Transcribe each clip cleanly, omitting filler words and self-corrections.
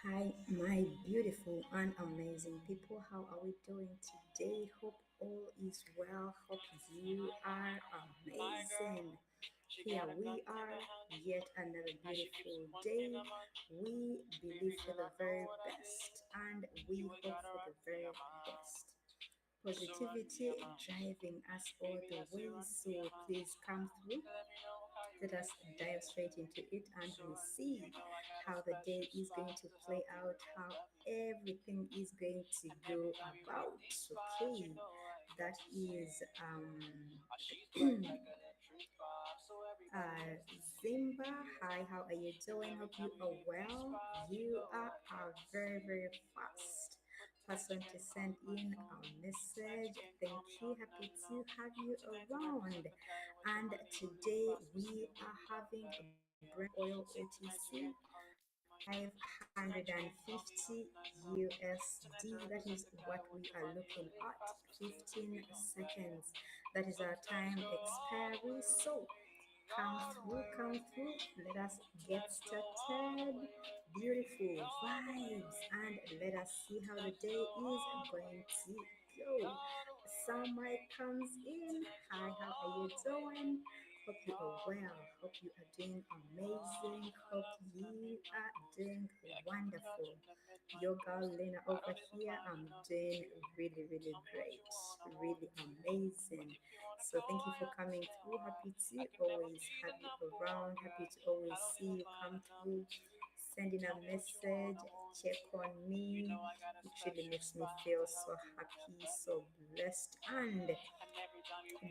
Hi, my beautiful and amazing people. How are we doing today? Hope all is well. Hope you are amazing. Here we are, yet another beautiful day. We believe for the very best and we hope for the very best. Positivity driving us all the way. So please come through. Let us dive straight into it and we'll see how the day is going to play out, how everything is going to go about. Okay, that is uh, Zimba. Hi, how are you doing? Hope you are well. You are a very fast person to send in a message. Thank you. Happy to have you around. And today we are having a Brent oil OTC 550 USD. That is what we are looking at. 15 seconds. That is our time expiry. So come through. Let us get started. Beautiful vibes, and let us see how the day is going to go. Somebody comes in. Hi, how are you doing? Hope you are well. Hope you are doing amazing. Hope you are doing wonderful. Your girl Lena over here. I'm doing really great. Really amazing. So thank you for coming through. Happy to always have you around. Happy to always see you come through. Sending a message, check on me. It really makes me feel so happy, so blessed, and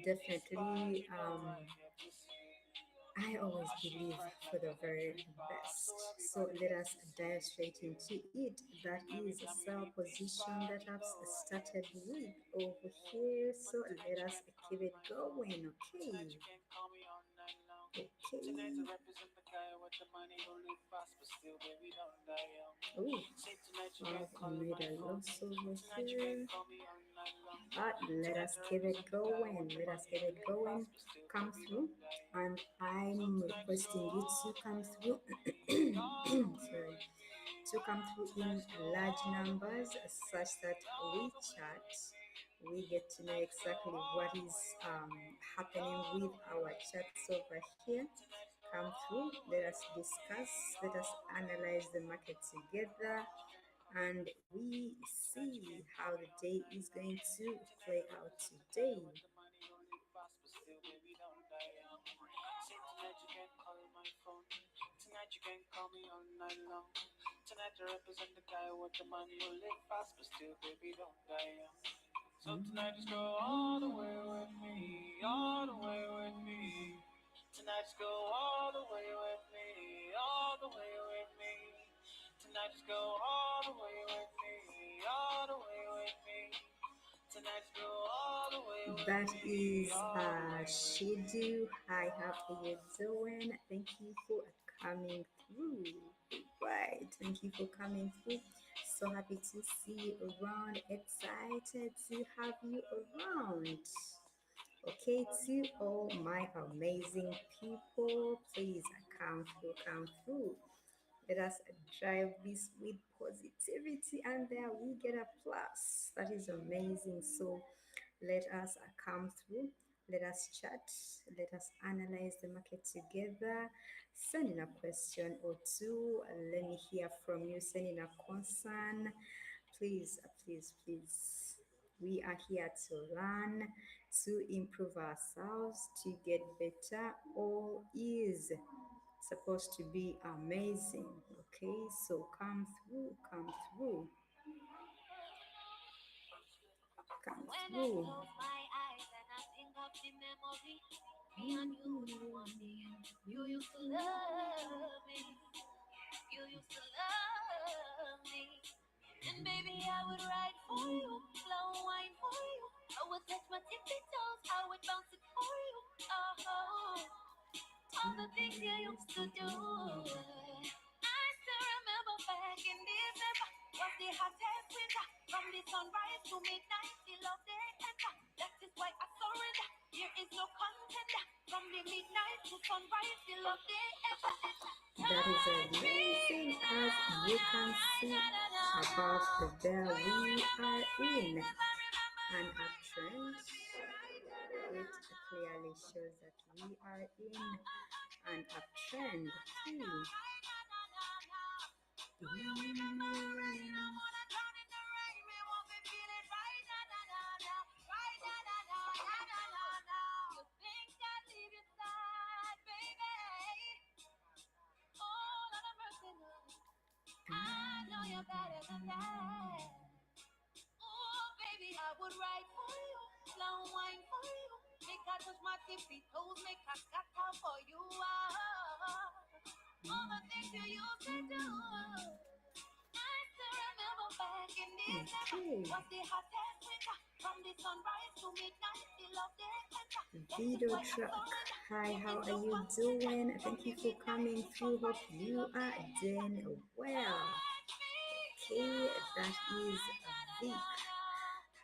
definitely I always believe for the very best. So let us dive straight into it. That is a sell position that I've started with over here. So let us keep it going. Okay. Okay. Oh, I've made a loss over here. But let us keep it going. Let us keep it going. Come through. And I'm requesting you to come through. Sorry. To come through in large numbers such that we chat. We get to know exactly what is happening with our chats over here. Come through. Let us discuss. Let us analyze the market together and we see how the day is going to play out today. That is Shidu. Hi, how are you doing? Thank you for coming through. Right, thank you for coming through. So happy to see you around. Excited to have you around. Okay, to all my amazing people, please come through, come through. Let us drive this with positivity, and there we get a plus. That is amazing. So let us come through. Let us chat. Let us analyze the market together. Send in a question or two. Let me hear from you. Send in a concern. Please. We are here to learn, to improve ourselves, to get better. All is supposed to be amazing. Okay, so come through, come when through. I close my eyes and I think of the memory, me and you one day. You used to love me. You used to love me. And baby, I would ride for you, slow wine for you. I would touch my tippy toes, I would bounce it for you. Oh, all the things you used to do. I still remember back in December was the hottest winter. From the sunrise to midnight, the love they enter. That is why I surrender. There is no contender. From the midnight to sunrise, the love they enter. That is amazing as you can see above there we are in an uptrend. It clearly shows that we are in an uptrend. Okay. Video truck. Hi, how are you doing? Thank you for coming through. Hope you are doing well. Okay, that is Vic.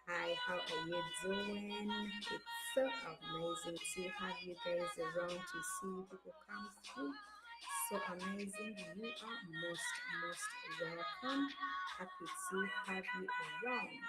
Hi, how are you doing? It's so amazing to have you guys around to see people come through. So amazing. You are most welcome. Happy to have you around.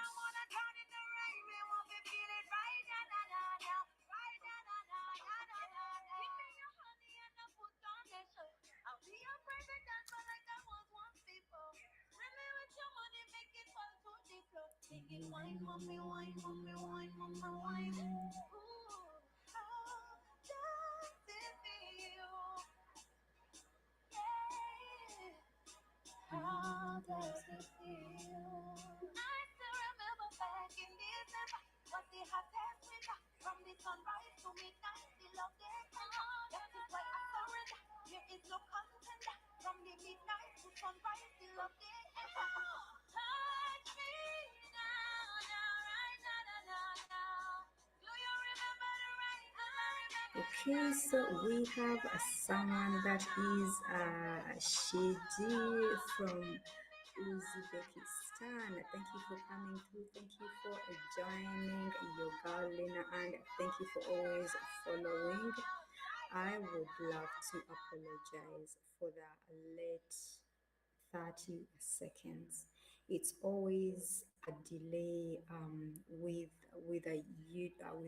Okay, so we have someone that is Shidi from Uzbekistan. Thank you for coming through. Thank you for joining Yoga Lena, and thank you for always following. I would love to apologize for the late 30 seconds. It's always a delay with a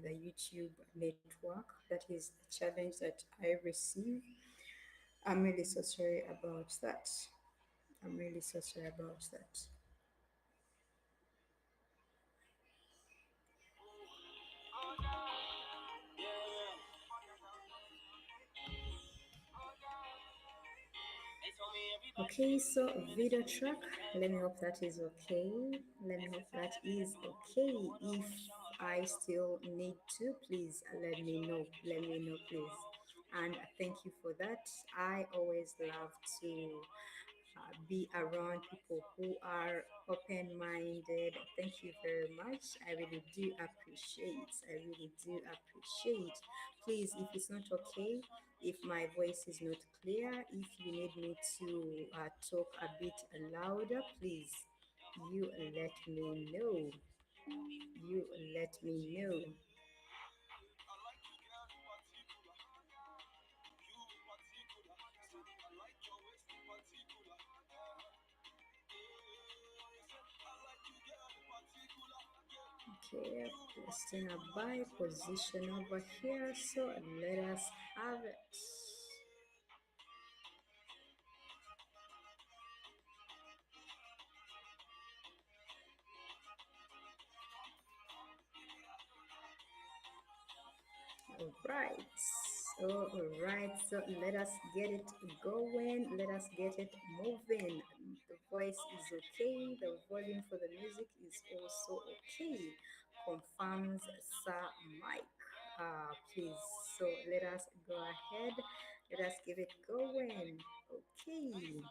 YouTube network. That is a challenge that I receive. I'm really so sorry about that. I'm really so sorry about that. Okay, so video track. Let me hope that is okay. Let me hope that is okay. If I still need to, please let me know. Let me know, please. And thank you for that. I always love to be around people who are open minded. Thank you very much. I really do appreciate. I really do appreciate. Please, if it's not okay, if my voice is not clear, if you need me to talk a bit louder, please, you let me know. You let me know. Okay, placing a buy position over here. So let us have it. All right. All right. So let us get it going. Let us get it moving. The voice is okay. The volume for the music is also okay. Confirms Sir Mike. Please. So let us go ahead. Let us give it going. Okay.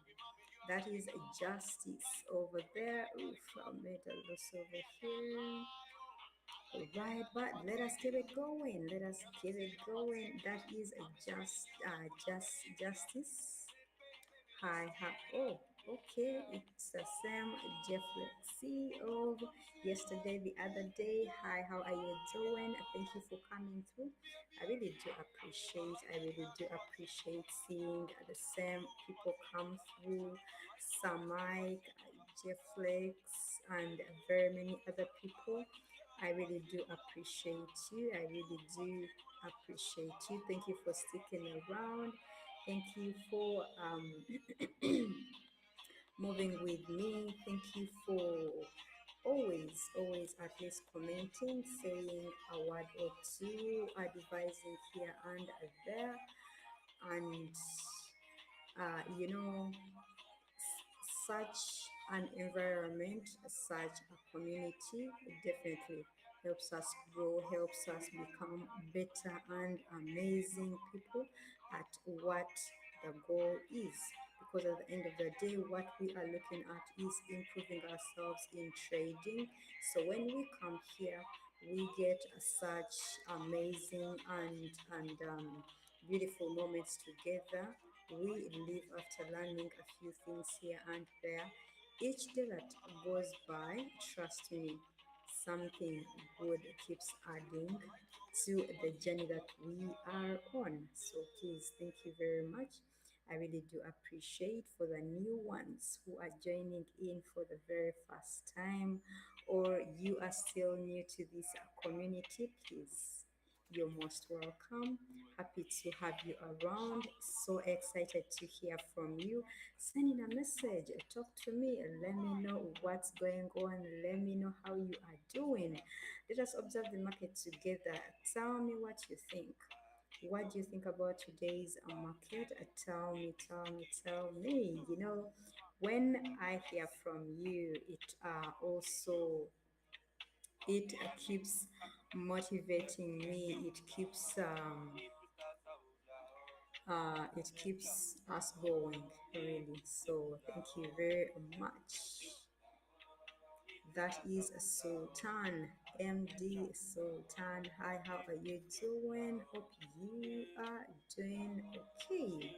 That is justice over there. Oof, I made a loss over here. Right, but let us keep it going. Let us keep it going. That is a justice. Hi, hi. Oh, Okay, it's the same Jeff Lexi of yesterday, the other day. Hi, how are you doing? Thank you for coming through. I really do appreciate seeing the same people come through. Sam Mike, Jeff Lex, and very many other people. I really do appreciate you. I really do appreciate you. Thank you for sticking around. Thank you for moving with me. Thank you for always at least commenting, saying a word or two, advising here and there. And, you know, such an environment, such a community definitely helps us grow, helps us become better and amazing people at what the goal is. Because at the end of the day, what we are looking at is improving ourselves in trading. So when we come here, we get such amazing and beautiful moments together. We live after learning a few things here and there. Each day that goes by, trust me, something good keeps adding to the journey that we are on. So please, thank you very much. I really do appreciate for the new ones who are joining in for the very first time, or you are still new to this community. Please, you're most welcome. Happy to have you around. So excited to hear from you. Send in a message. Talk to me. Let me know what's going on. Let me know how you are doing. Let us observe the market together. Tell me what you think. What do you think about today's market? Tell me. When I hear from you, it keeps motivating me. It keeps us going, really. So thank you very much. That is Sultan, MD Sultan. Hi, how are you doing? Hope you are doing okay.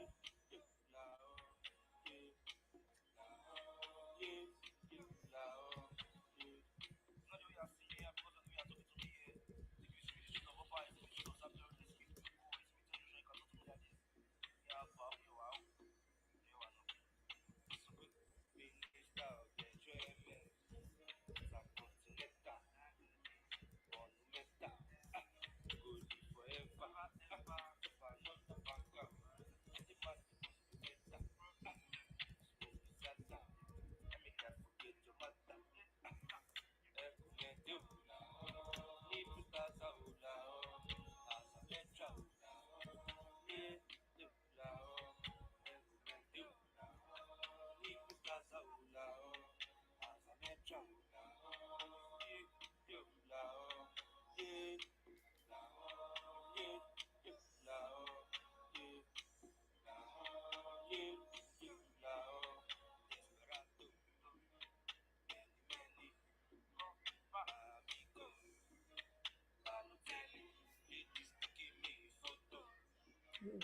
Oof,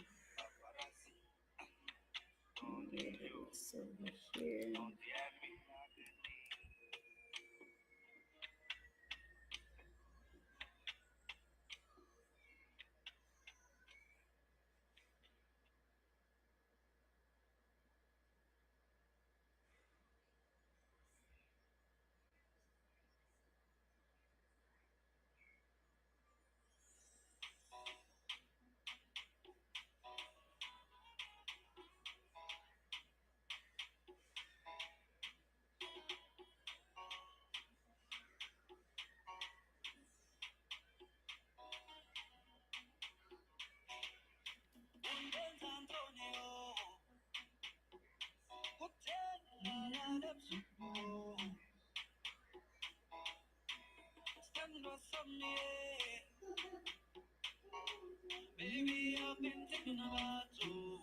it's over here. Baby, I've been thinking about you.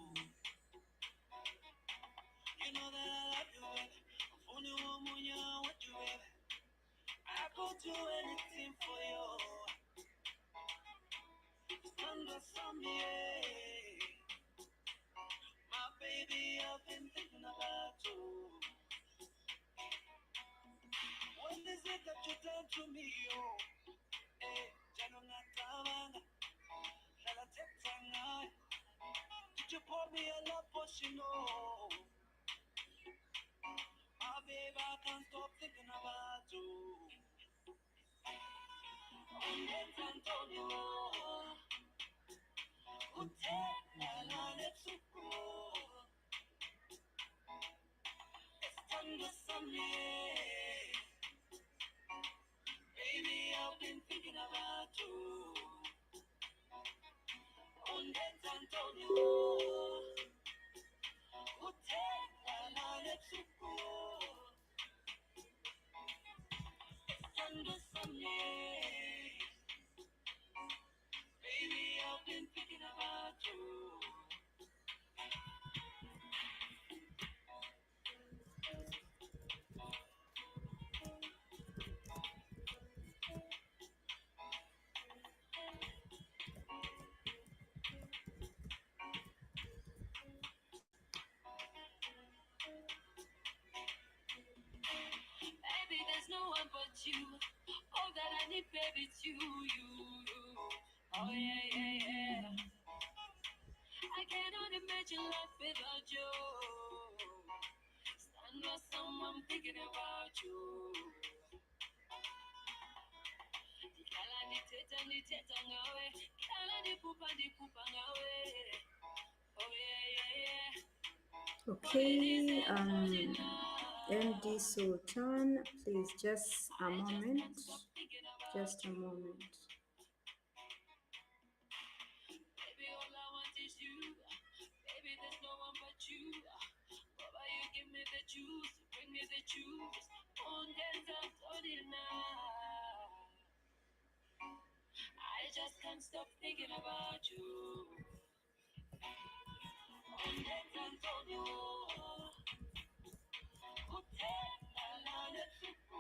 You know that I love you, baby. I'm only one more year with you, baby. I could do anything for you. Stand up for me, my baby. I've been thinking about you. pour me a love potion, oh. My baby, I can't stop thinking about you. On Antonio, hotel, la let's go. Estando Sunday, baby, I've been thinking about you. On Antonio, hotel, la let's go. Estando Sunday, baby, I've been thinking about you. Baby, there's no one but you. All that I need, baby, it's you, you. Oh yeah, yeah, yeah. I cannot imagine life without you. Stand with someone thinking about you. Kala ni teta ngawe. Kala di pupa ngawe. Oh yeah, yeah, yeah. Okay, MD Sultan, please just a moment. Just a moment. Baby, all I want is you. Baby, there's no one but you. Baba, you give me the juice, bring me the juice. On dance, I'm starting now. I just can't stop thinking about you. On dance, I'm starting hotel, la let's go.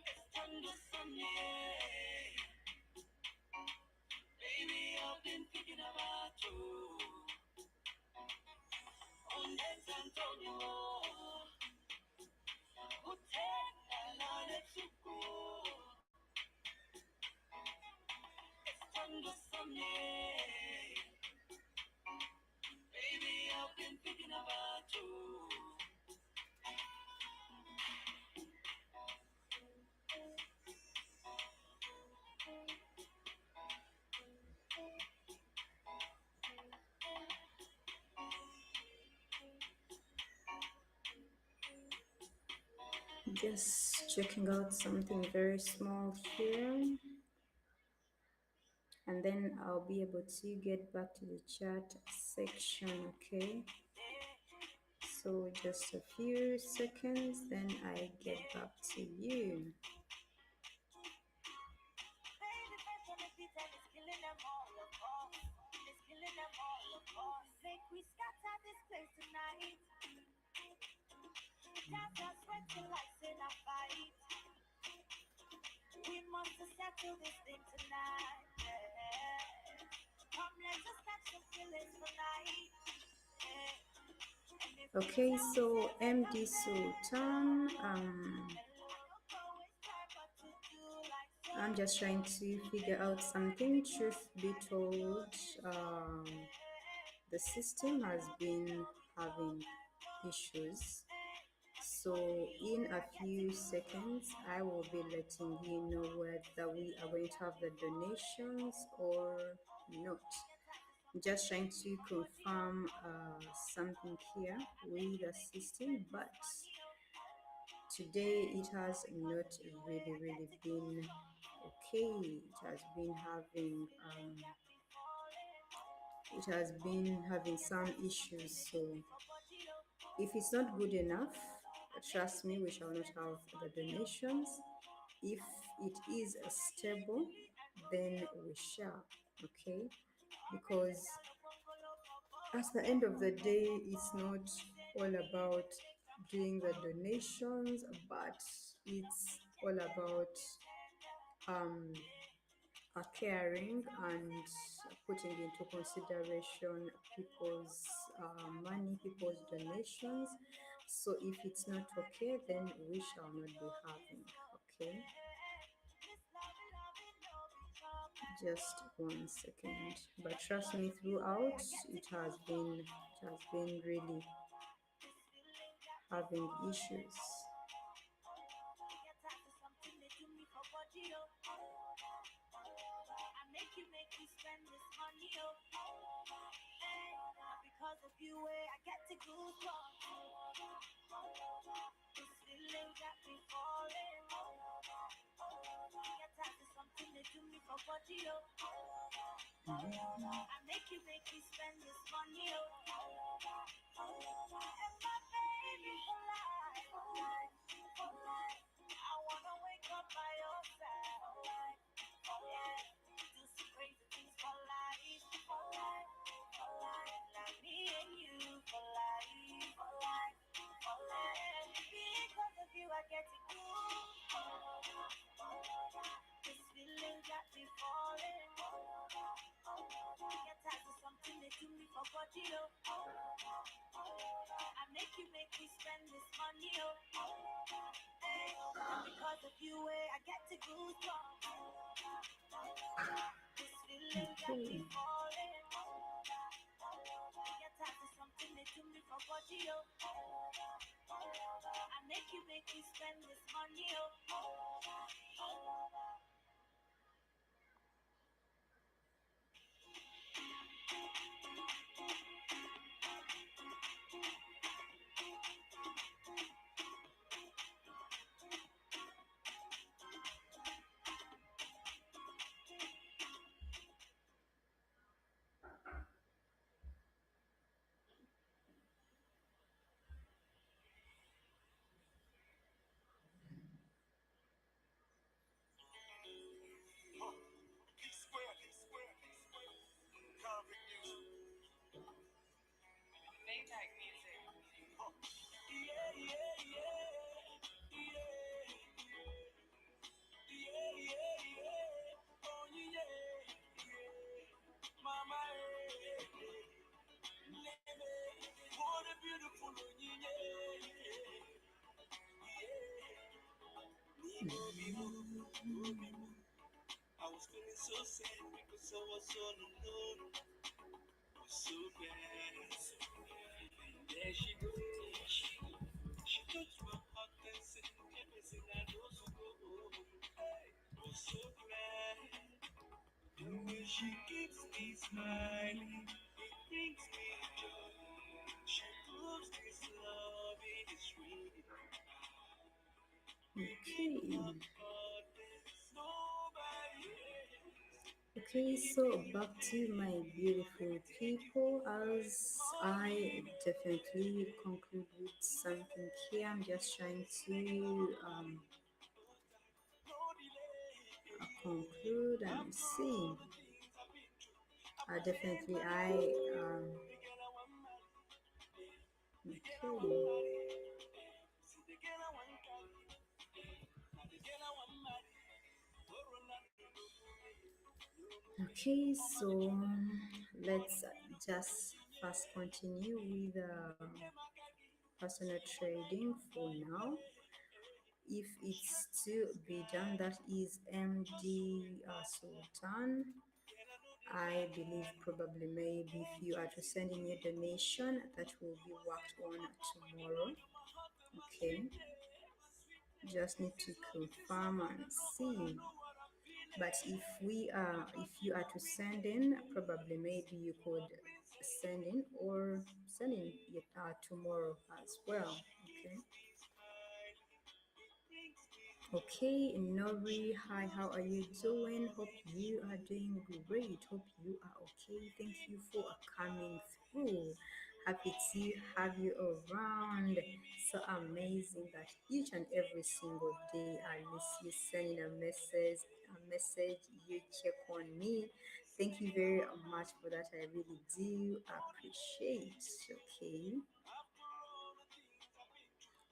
Estando Sunday, baby, I've been thinking about you. On dance, Antonio, hotel, la let's go. Estando Sunday, baby, I've been thinking about you. Just checking out something very small here, and then I'll be able to get back to the chat section. Okay, so just a few seconds, then I get back to you. We scatter this place tonight. Dance us sweating like in a fight. We must settle this thing tonight. Yeah. Come, let's just catch some feelings tonight. Yeah. Okay, so MD Sultan, I'm just trying to figure out something. Truth be told, the system has been having issues. So in a few seconds, I will be letting you know whether we are going to have the donations or not. I'm just trying to confirm something here with the system, but today it has not really been okay. It has been having some issues. So if it's not good enough, trust me, we shall not have the donations. If it is stable, then we shall. Okay, because at the end of the day, it's not all about doing the donations, but it's all about caring and putting into consideration people's money, people's donations. So if it's not okay, then we shall not be having. Okay, Just 1 second. But trust me, throughout it has been really having issues. Make you spend this money, oh, hey, because of you, I get to go from this feeling got me falling. Get out to something they do me for body, oh, make you spend this money, oh, and my baby for life, for life, for life. I wanna wake up by your side, for life, oh yeah. Do some crazy things for life, for life, for life. Like me and you for life, for life, for life. Because of you, I get to go. This feeling got me falling. Get tired of something they do me for body, oh. Make me spend this money, oh. Hey, and because of you, I get to go strong. This feeling got me Okay. falling. Get tired of something they do me for body, oh. Make me spend this money, oh. I was feeling so sad because I was all alone. Was so bad. And there she goes. She touched my heart and said everything I know to go home. I was so glad. The way she keeps me smiling, it brings me joy. She proves this love is real. Okay. But there's nobody else. Okay, so back to my beautiful people. As I definitely conclude with something here, I'm just trying to conclude and see. Definitely, okay. Okay, so let's just first continue with personal trading for now. If it's to be done, that is MD Sultan. I believe probably maybe if you are to send in your donation, that will be worked on tomorrow. Okay, just need to confirm and see. But if you are to send in, probably maybe you could send in or send in it tomorrow as well. Okay. Okay, Nori, hi, how are you doing? Hope you are doing great. Hope you are okay. Thank you for coming through. Happy to have you around. So amazing that each and every single day I miss you sending a message, you check on me. Thank you very much for that. I really do appreciate. Okay.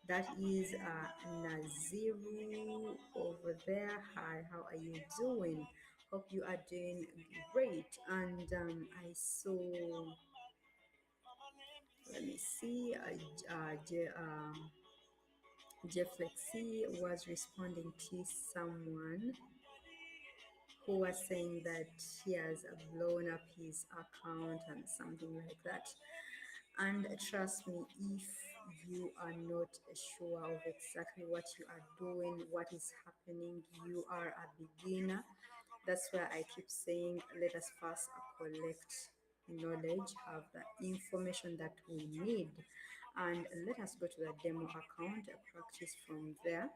That is Naziru over there. Hi, how are you doing? Hope you are doing great. And I saw, let me see, Jeff Lexi was responding to someone. who was saying that he has blown up his account and something like that. And trust me, if you are not sure of exactly what you are doing, what is happening, you are a beginner. That's why I keep saying, let us first collect knowledge, have the information that we need, and let us go to the demo account, practice from there.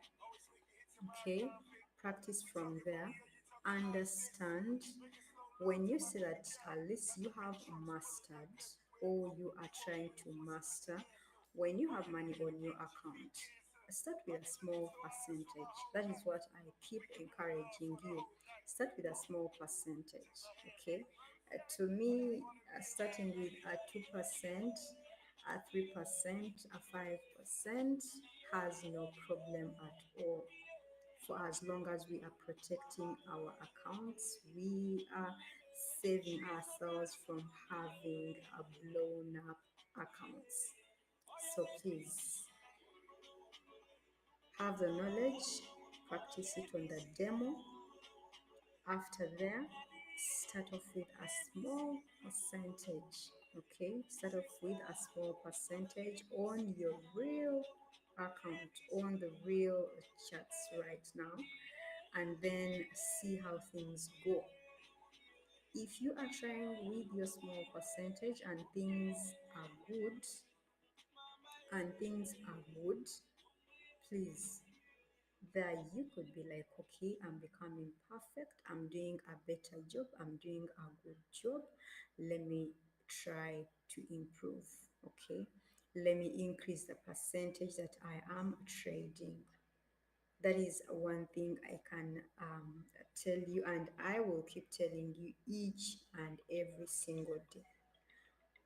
Okay, practice from there, understand. When you see that at least you have mastered or you are trying to master, when you have money on your account, start with a small percentage. That is what I keep encouraging you. Start with a small percentage. Okay, to me, starting with a 2%, a 3%, a 5% has no problem at all. For as long as we are protecting our accounts, we are saving ourselves from having a blown up accounts. So please have the knowledge, practice it on the demo. After there, start off with a small percentage. Okay, start off with a small percentage on your real account, on the real chats right now, and then see how things go. If you are trying with your small percentage and things are good, please, there you could be like, okay, I'm becoming perfect, I'm doing a better job, I'm doing a good job, let me try to improve. Okay, let me increase the percentage that I am trading. That is one thing I can tell you, and I will keep telling you each and every single day.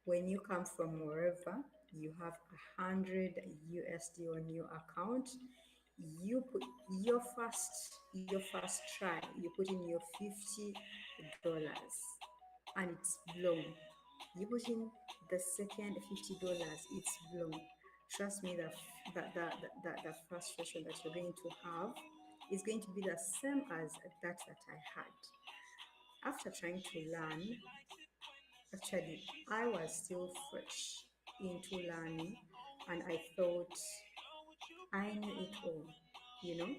When you come from wherever, you have 100 USD on your account, you put your first try, you put in your $50 and it's blown. You put in the second $50, it's blown. Trust me, the frustration that you're going to have is going to be the same as that I had. After trying to learn, actually, I was still fresh into learning and I thought I knew it all, you know.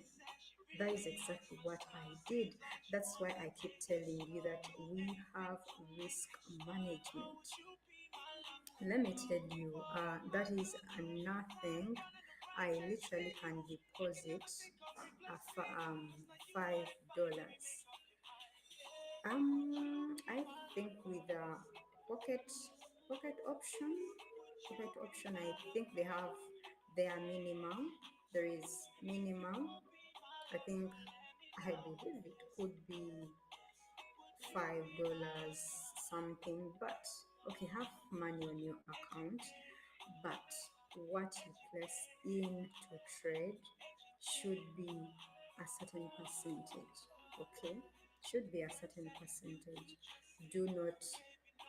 That is exactly what I did. That's why I keep telling you that we have risk management. Let me tell you, that is nothing. I literally can deposit $5. I think with the pocket pocket option, I think they have their minimum. There is minimum. I think I believe it could be $5 something, but okay, have money on your account, but what you place into trade should be a certain percentage. Okay, should be a certain percentage. Do not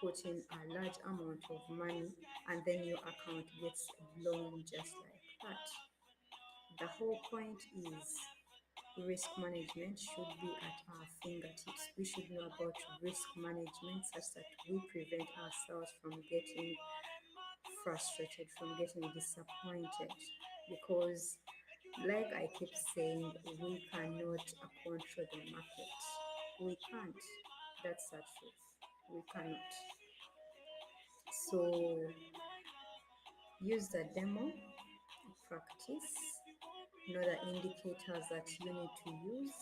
put in a large amount of money and then your account gets blown just like that. The whole point is risk management should be at our fingertips. We should know about risk management such that we prevent ourselves from getting frustrated, from getting disappointed. Because, like I keep saying, we cannot control the market. We can't. That's the truth. We cannot. So, use the demo, practice, know the indicators that you need to use,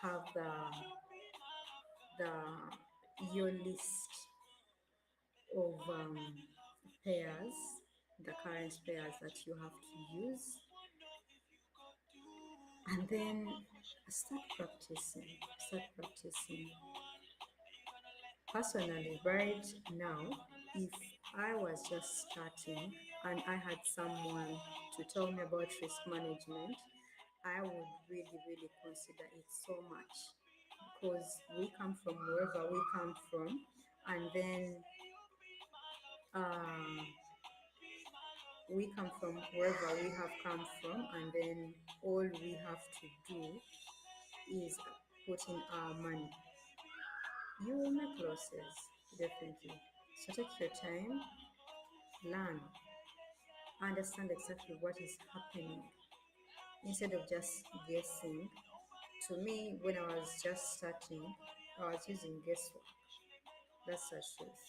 have the your list of pairs, the current pairs that you have to use, and then start practicing. Start practicing. Personally, right now, if I was just starting and I had someone to tell me about risk management, I would really, really consider it so much, because we come from wherever we come from, and then uh, we come from wherever we have come from, and then all we have to do is put in our money, you will make losses, definitely. So take your time, learn, understand exactly what is happening instead of just guessing. To me, when I was just starting, I was using guesswork. That's the truth.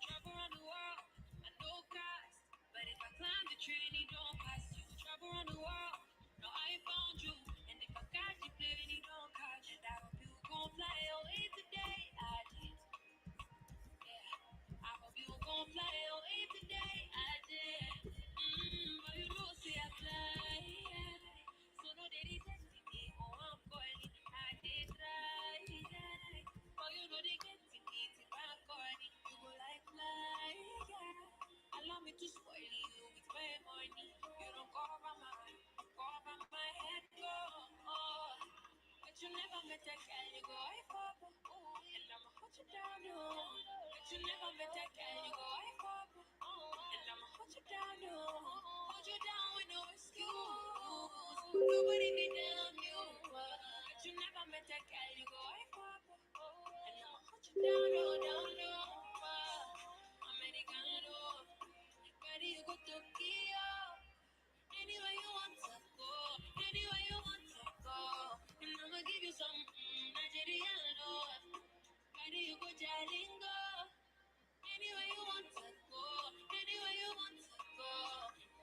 Travel around the world, I know cost. But if I climb the train, it don't cost you. Travel around the world, no, I found you. And if I catch the plane, it don't cost you. And I hope you gon' fly away today. I did, yeah. I hope you gon' fly away today. I did. But you know, say I fly. Yeah. So no, they testing me. Oh, I'm calling. I did try. Yeah. Oh, you know they get to me. If I'm calling, you go like fly. Yeah. Allow me to spoil you with my money. You don't cover my head, go. Oh. But you never met a girl, you go, I fuck. And I'ma hold you down, no. But you never met a girl, you go, I fuck. And I'ma hold you down, no. Hold you down with no excuse. Nobody be down you. But you never met a girl, you go, I fuck. And I'ma hold you down, no, down, no. Americano. Ready, you go Tokyo. Anywhere you want to go, anywhere you want to go. And I'ma give you some Nigerian love. Ready, you go Jalingo. Anywhere you want to go, anywhere you want to go.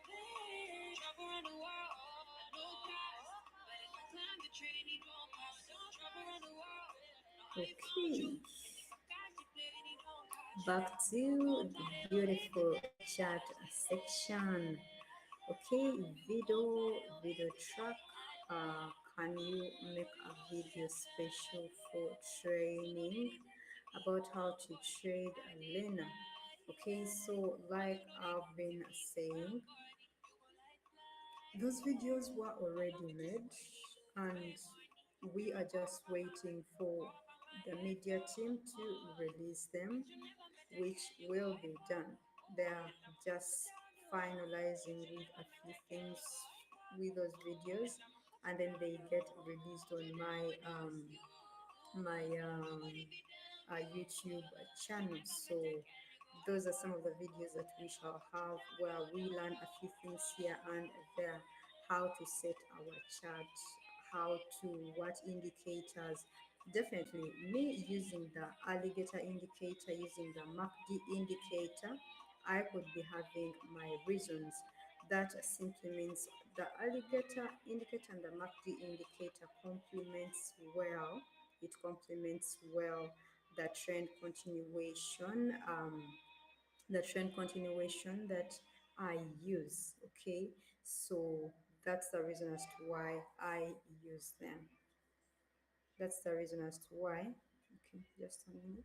Hey, travel around the world, no cost. But if I climb the train, it don't cost. Travel around the world, no, I found you. Okay, And if I catch the plane, it don't cost. back to the beautiful chat section. Okay, video track. Can you make a video special for training about how to trade Lena? Okay, so like I've been saying, those videos were already made and we are just waiting for the media team to release them, which will be done. They are just finalizing with a few things with those videos, and then they get released on my YouTube channel. So those are some of the videos that we shall have where we learn a few things here and there, how to set our chart, how to what indicators. Definitely, me using the alligator indicator, using the MACD indicator, I could be having my reasons. That simply means the alligator indicator and the MACD indicator complements well. It complements well the trend continuation. The trend continuation that I use. Okay, so that's the reason as to why I use them. That's the reason as to why. Okay, just a minute.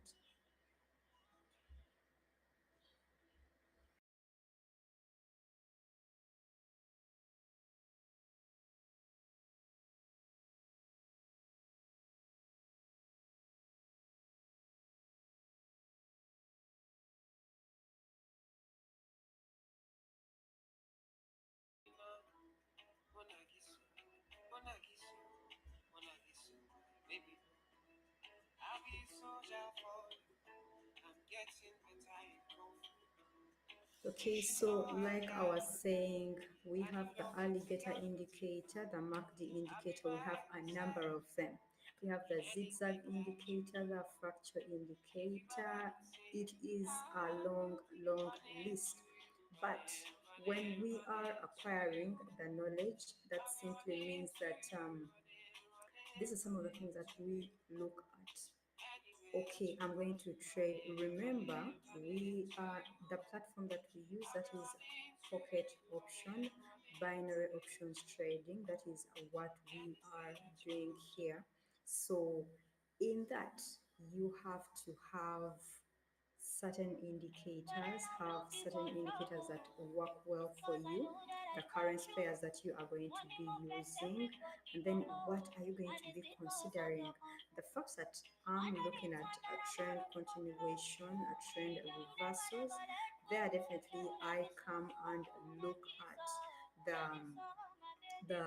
Monagisu, Monagisu, Monagisu, baby. I'll be soldier for you. Okay, so like I was saying, we have the alligator indicator, the MACD indicator, we have a number of them. We have the zigzag indicator, the fracture indicator. It is a long, long list. But when we are acquiring the knowledge, that simply means that this is some of the things that we look at. Okay, I'm going to trade. Remember, we are the platform that we use, that is pocket option, binary options trading. That is what we are doing here. So in that, you have to have certain indicators, have certain indicators that work well for you, the current pairs that you are going to be using, and then what are you going to be considering. The fact that I'm looking at a trend continuation, a trend reversals, there definitely I come and look at the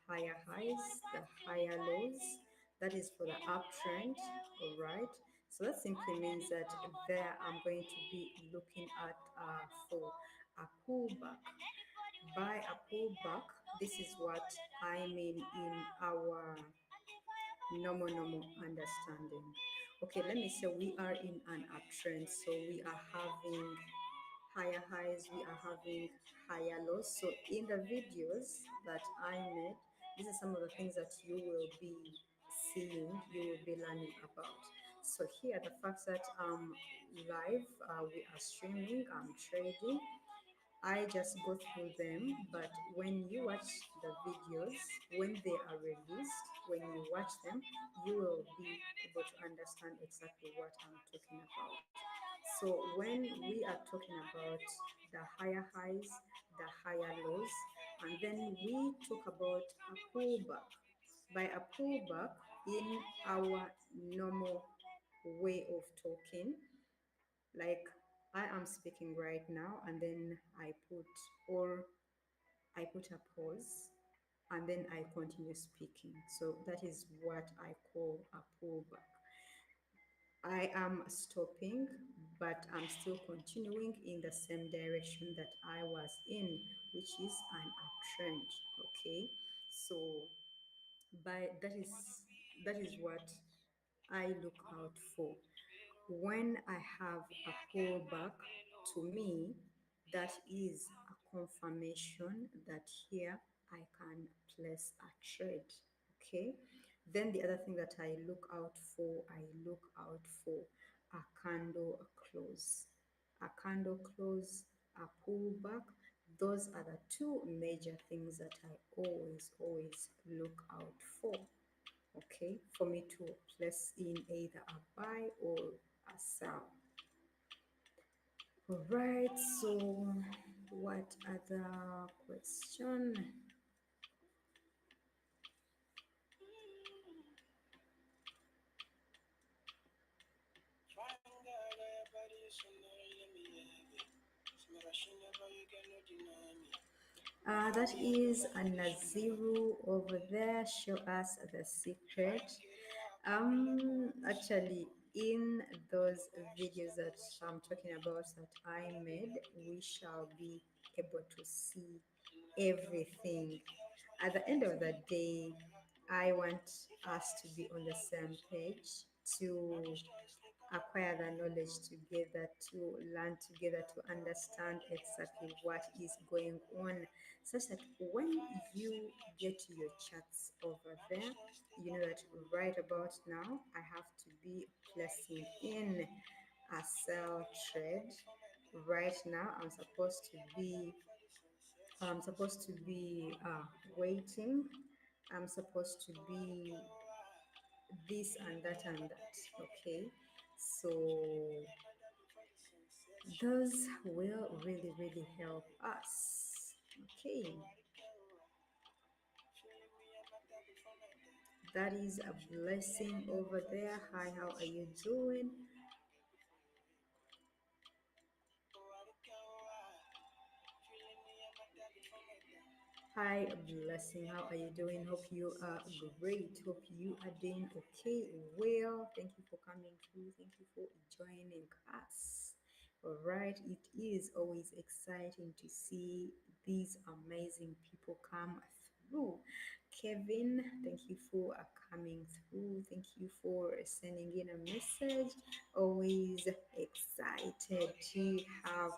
higher highs, the higher lows. That is for the uptrend, all right? So that simply means that there I'm going to be looking at for a pullback. By a pullback, this is what I mean in our normal understanding. Okay, let me say we are in an uptrend, so we are having higher highs, we are having higher lows. So in the videos that I made, these are some of the things that you will be seeing, you will be learning about. So here, the fact that live, we are streaming, I'm trading, I just go through them, but when you watch the videos, when they are released, when you watch them, you will be able to understand exactly what I'm talking about. So when we are talking about the higher highs, the higher lows, and then we talk about a pullback. By a pullback, in our normal way of talking, like I am speaking right now, and then I put a pause, and then I continue speaking. So that is what I call a pullback. I am stopping, but I'm still continuing in the same direction that I was in, which is an uptrend. Okay, so by that is what I look out for. When I have a pullback, to me, that is a confirmation that here I can place a trade. Okay. Then the other thing that I look out for a candle close. A candle close, a pullback. Those are the two major things that I always look out for. Okay, for me to place in either a buy or a sell. All right, so what other question? That is a Naziru over there. Show us the secret. Actually, in those videos that I'm talking about that I made, we shall be able to see everything. At the end of the day, I want us to be on the same page, to acquire the knowledge together, to learn together, to understand exactly what is going on, such that when you get to your charts over there, you know that right about now I have to be placing in a sell trade. Right now I'm supposed to be waiting. I'm supposed to be this and that and that. Okay, so those will really help us. Okay, that is a blessing over there. Hi, how are you doing? Hi, blessing. How are you doing? Hope you are great. Hope you are doing okay. Well, thank you for coming through. Thank you for joining us. All right, it is always exciting to see these amazing people come through. Kevin, thank you for coming through. Thank you for sending in a message. Always excited to have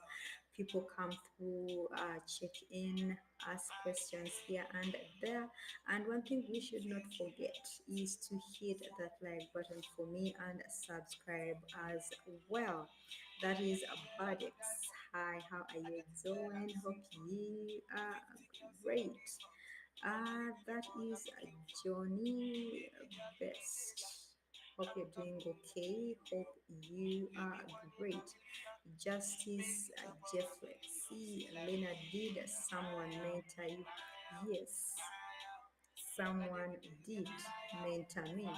people come through, check in, ask questions here and there. And one thing we should not forget is to hit that like button for me and subscribe as well. That is Buddix. Hi, how are you doing? Hope you are great. That is Johnny Best. Hope you're doing okay. Hope you are great. Justice Jefflex. See, Lena, did someone mentor you? Yes, someone did mentor me.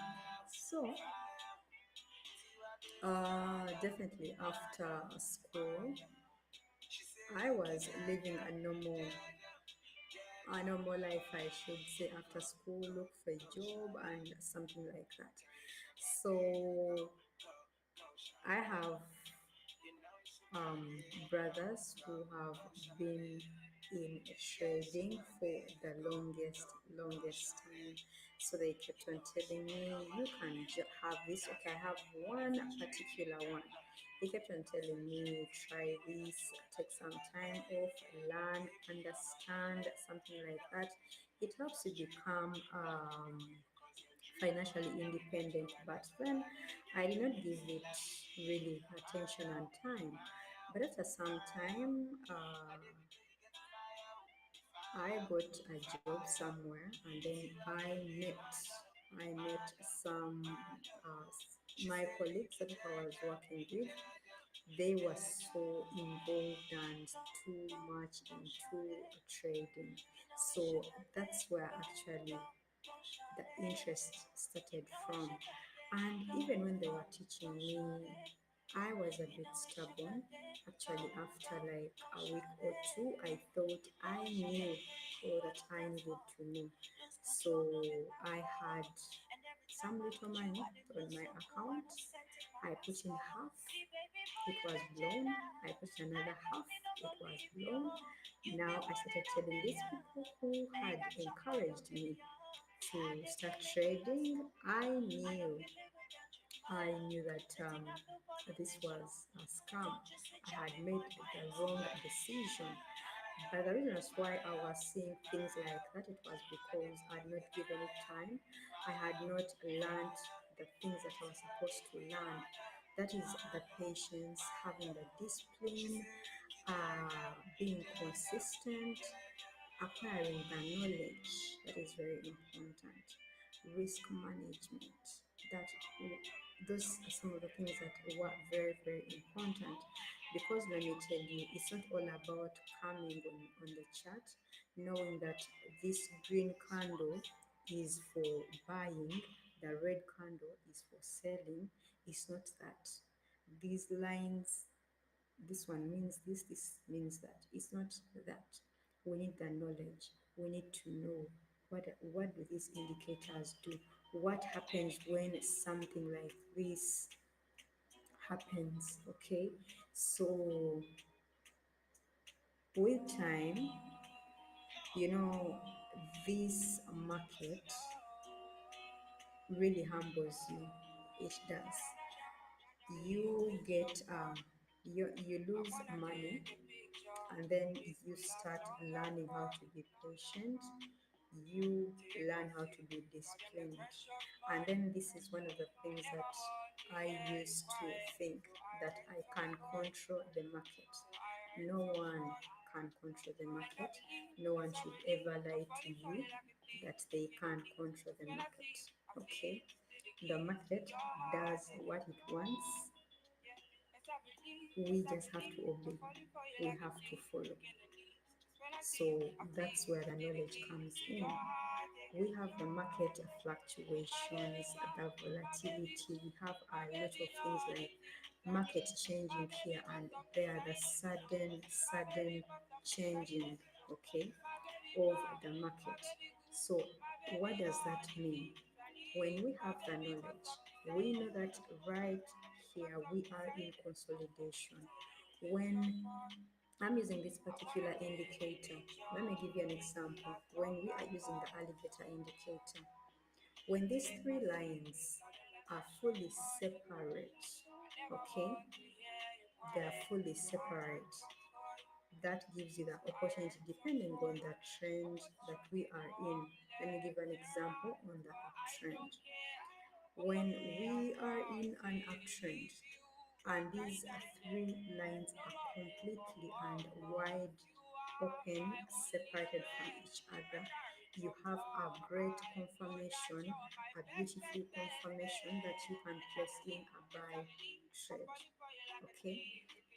So, definitely after school, I was living a normal life, I should say. After school, look for a job and something like that. So I have brothers who have been in trading for the longest time. So they kept on telling me, you can have this. Okay, I have one particular one. He kept on telling me, try this, take some time off, learn, understand, something like that. It helps you become financially independent. But then I did not give it really attention and time. But after some time, I got a job somewhere, and then I met some my colleagues that I was working with. They were so involved and too much into trading. So that's where actually the interest started from. And even when they were teaching me, I was a bit stubborn. Actually, after like a week or two, I thought I knew all that I needed to know. So I had some little money on my account. I put in half, it was blown. I put another half, it was blown. Now I started telling these people who had encouraged me to start trading. I knew that this was a scam. I had made the wrong decision. But the reasons why I was seeing things like that, it was because I had not given it time. I had not learned the things that I was supposed to learn. That is the patience, having the discipline, being consistent, acquiring the knowledge. That is very important. Risk management. That those are some of the things that were very, very important. Because let me tell you, it's not all about coming on the chart, knowing that this green candle is for buying, the red candle is for selling. It's not that. These lines, this one means this means that. It's not that. We need the knowledge. We need to know what do these indicators do? What happens when something like this happens? Okay, so with time, you know, this market really humbles you. It does. You get you lose money, and then you start learning how to be patient. You learn how to be disciplined. And then this is one of the things that I used to think, that I can control the market. No one can control the market. No one should ever lie to you that they can control the market. Okay? The market does what it wants. We just have to obey. We have to follow. So that's where the knowledge comes in. We have the market fluctuations, the volatility. We have a lot of things like market changing here and there, the sudden changing, okay, of the market. So what does that mean? When we have the knowledge, we know that right here we are in consolidation. When I'm using this particular indicator, let me give you an example. When we are using the alligator indicator, when these three lines are fully separate, okay, they are fully separate. That gives you the opportunity, depending on the trend that we are in. Let me give an example on the uptrend. When we are in an uptrend and these three lines are completely and wide open, separated from each other, you have a great confirmation, a beautiful confirmation that you can place in a buy trade. Okay,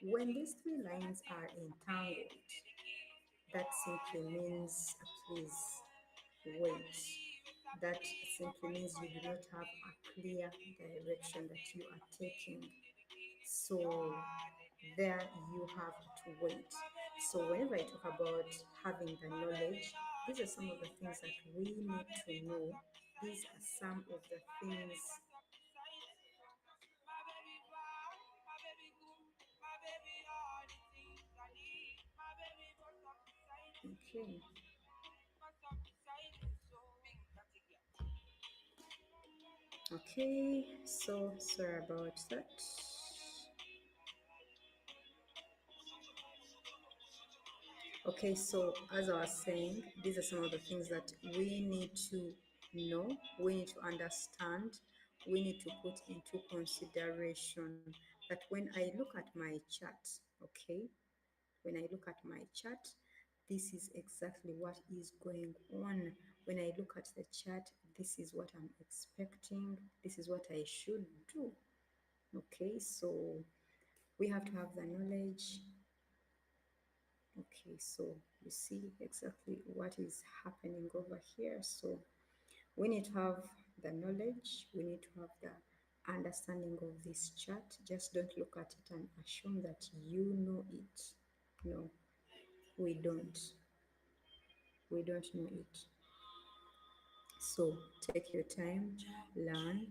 when these three lines are entangled, that simply means please wait. That simply means you do not have a clear direction that you are taking. So there you have to wait. So whenever I talk about having the knowledge, these are some of the things that we need to know. These are some of the things. Okay. Okay, so sorry about that. Okay, so as I was saying, these are some of the things that we need to know, we need to understand, we need to put into consideration that when I look at my chart, okay, when I look at my chart, this is exactly what is going on. When I look at the chart, this is what I'm expecting, this is what I should do. Okay, so we have to have the knowledge. Okay, so you see exactly what is happening over here. So we need to have the knowledge, we need to have the understanding of this chart. Just don't look at it and assume that you know it. No, we don't. We don't know it. So take your time, learn,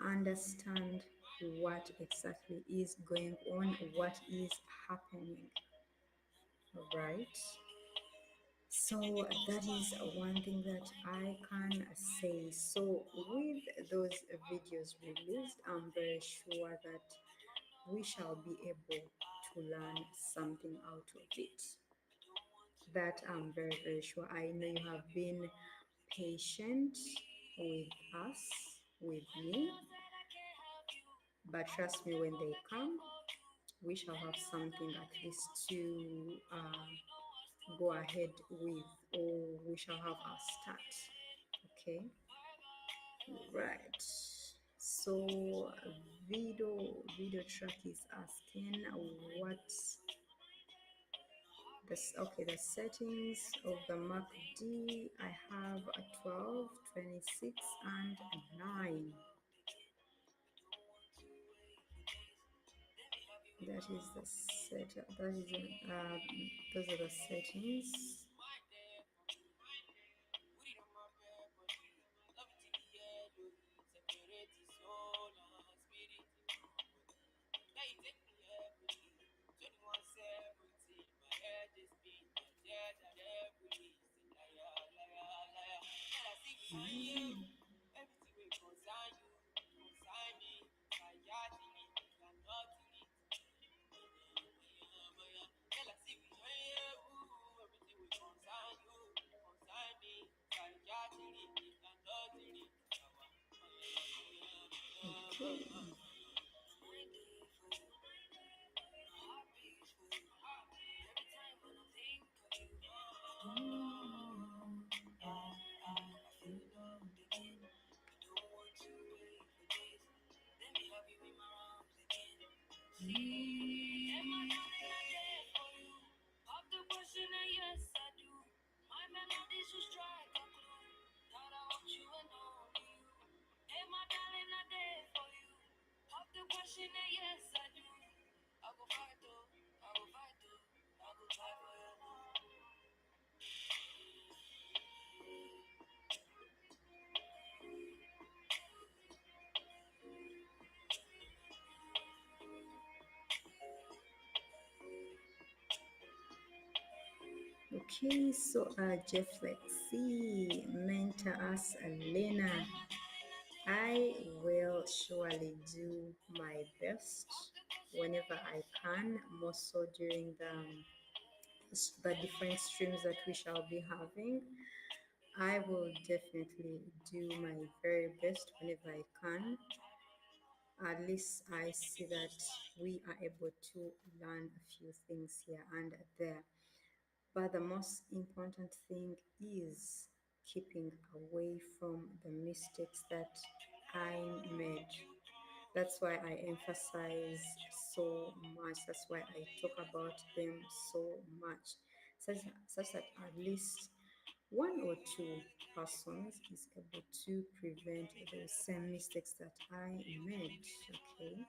understand what exactly is going on, what is happening. All right. So that is one thing that I can say. So with those videos released, I'm very sure that we shall be able to learn something out of it. That I'm very, very sure. I know you have been patient with us, with me, but trust me, when they come, we shall have something at least to go ahead with, or we shall have our start. Okay, right. So video track is asking what this. Okay, the settings of the MACD, I have a 12, 26, and 9. That is the set. That is those are the settings. Mm. Okay, so Jeff Lexi, mentor us, Lena. I will surely do my best whenever I can, more so during the different streams that we shall be having. I will definitely do my very best whenever I can. At least I see that we are able to learn a few things here and there. But the most important thing is keeping away from the mistakes that I made. That's why I emphasize so much. That's why I talk about them so much, such that at least one or two persons is able to prevent those same mistakes that I made. Okay.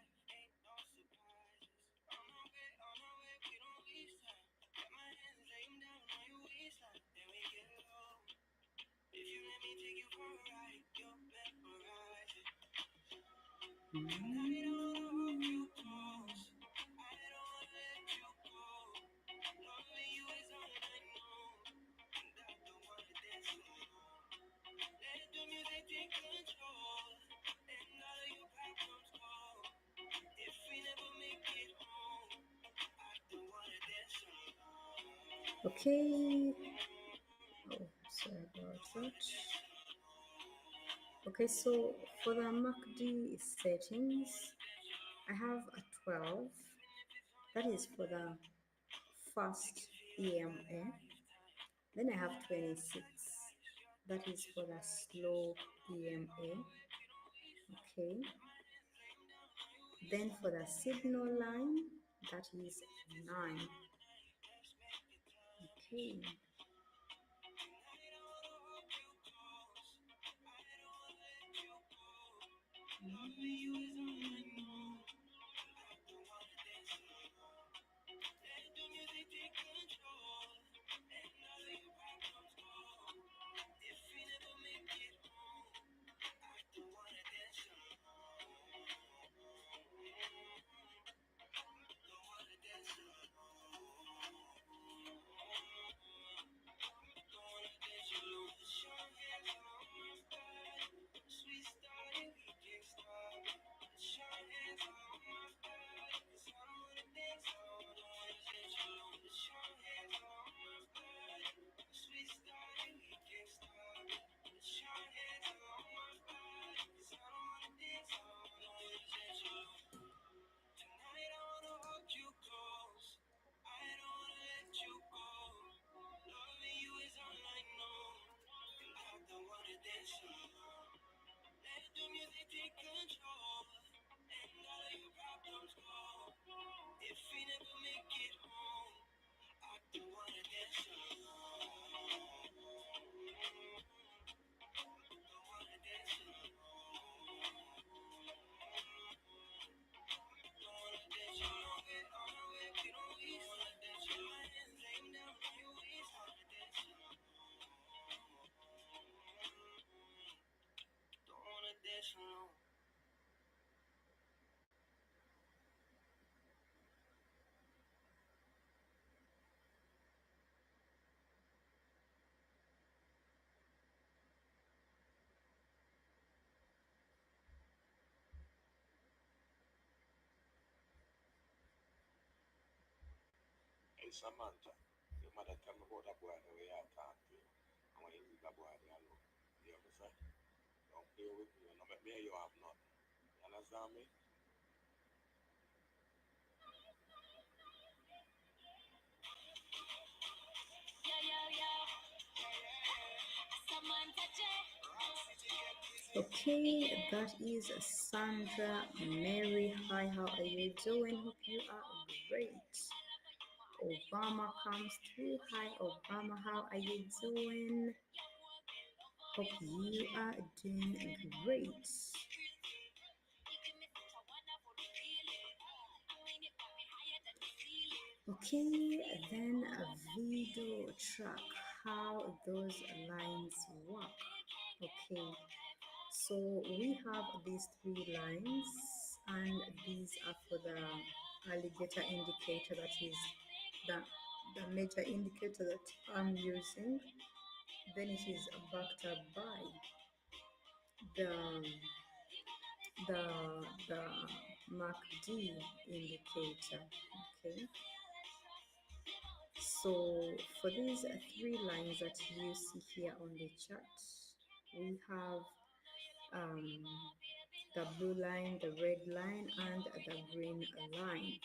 Okay. Oh, sorry about that. Okay, so for the MACD settings, I have a 12. That is for the fast EMA. Then I have 26. That is for the slow EMA. Okay. Then for the signal line, that is 9. Okay. Hey Samantha, your mother tell me about that boy the way I talk to you. I want to leave that boy there alone. You understand? Don't play with me. No make me you have nothing. You understand me? Okay, that is Sandra Mary. Hi, how are you doing? Hope you are great. Obama comes through. Hi, Obama, how are you doing? Hope you are doing great. Okay, then a video track how those lines work. Okay, so we have these three lines, and these are for the alligator indicator, that is the the major indicator that I'm using. Then it is backed up by the the the MACD indicator. Okay, so for these three lines that you see here on the chart, we have um, the blue line, the red line, and the green line.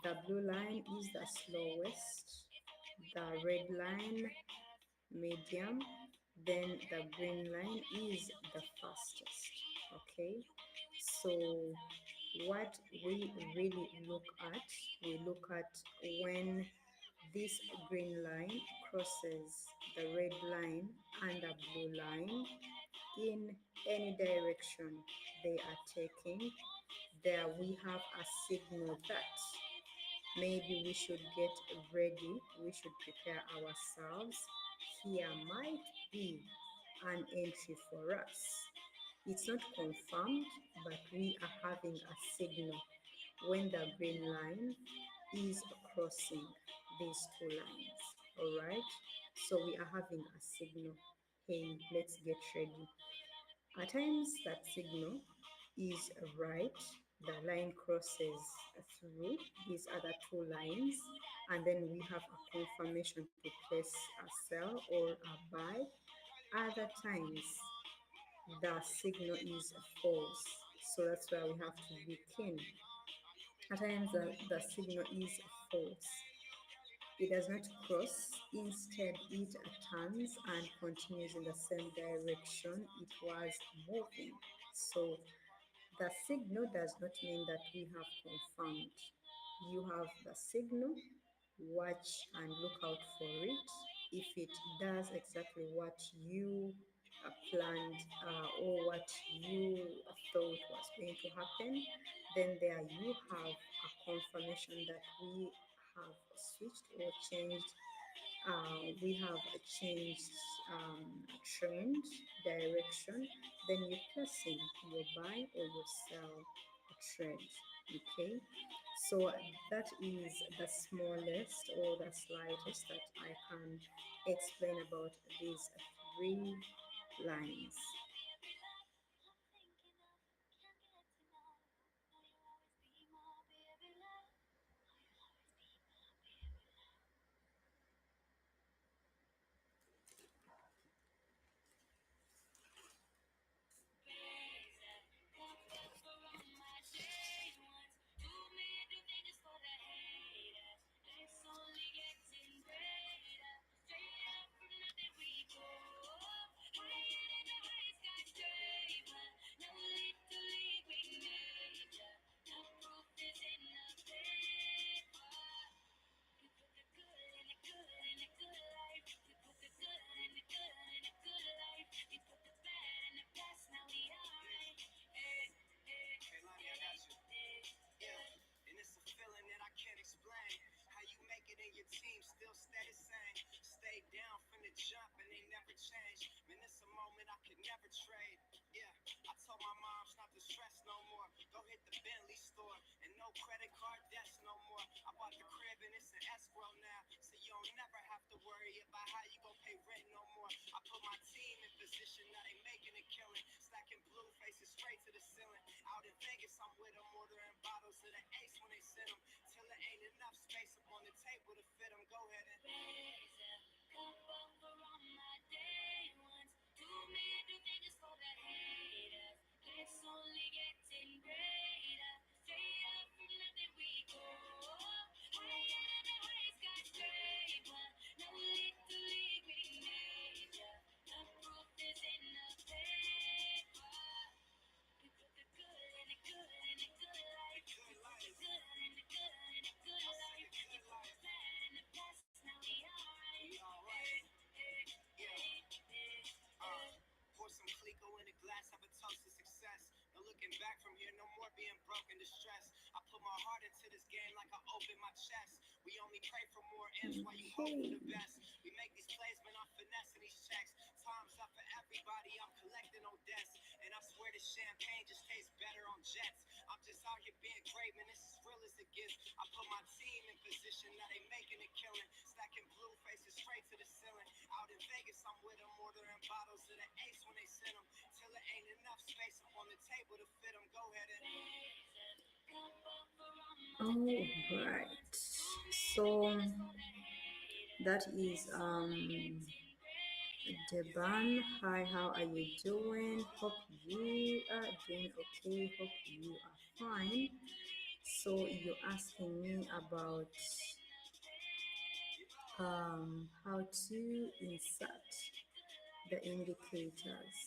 The blue line is the slowest, the red line medium, then the green line is the fastest. Okay, so what we really look at, we look at when this green line crosses the red line and the blue line in any direction they are taking. There we have a signal that maybe we should get ready, we should prepare ourselves. Here might be an entry for us. It's not confirmed, but we are having a signal when the green line is crossing these two lines. All right, so we are having a signal. Hey, let's get ready. At times, that signal is right. The line crosses through these other two lines, and then we have a confirmation to place a sell or a buy. Other times, the signal is false, so that's why we have to be keen. At times, the signal is false. It does not cross, instead, it turns and continues in the same direction it was moving. So the signal does not mean that we have confirmed. You have the signal, watch and look out for it. If it does exactly what you planned or what you thought was going to happen, then there you have a confirmation that we have switched or changed. We have changed trend direction. Then you placing your buy or your sell trade. Okay, so that is the smallest or the slightest that I can explain about these three lines. Kehlani, I got you. Yeah, and it's a feeling that I can't explain. How you make it and your team still stay the same. Stay down from the jump and they never change. Man, it's a moment I could never trade. Yeah, I told my moms not to stress no more. Go hit the Bentley store and no credit card debts no more. I bought the crib and it's an escrow now, so you don't never have to worry about how you gon' pay rent no more. I put my team in position, now they making a killing. Stacking blue faces straight to the ceiling. Out in Vegas, I'm with them, ordering bottles of the Ace when they send them. Till there ain't enough space up on the table to fit them. Go ahead and raise a cup over all my day ones. Do me and do things for the haters. It's only getting greater. Straight up from nothing we go. Higher than the high skyscraper. No little league we major. The proof is in the paper. We put the good in the good in the good life. We put the good in the good in the good life. We put the bad in the past. Now we alright. We alright. Pour some Clico in a glass, have a toast to success. No looking back from here, no more being broke and distressed. I put my heart into this game like I open my chest. We only pray for more M's while you hope for the best. We make these plays, man, I'm finessing these checks. Time's up for everybody, I'm collecting no debts. And I swear this champagne just tastes better on jets. I'm just out here being great, man. This is real as it gets. I put my team in position, now they making a killing. Stacking blue faces straight to the ceiling. Out in Vegas, I'm with them, ordering bottles of the Ace when they send them. Till it ain't enough space up on the table to fit them. Go ahead and All right. So that is Deban. Hi, how are you doing? Hope you are doing okay. Hope you are fine. So you're asking me about how to insert the indicators.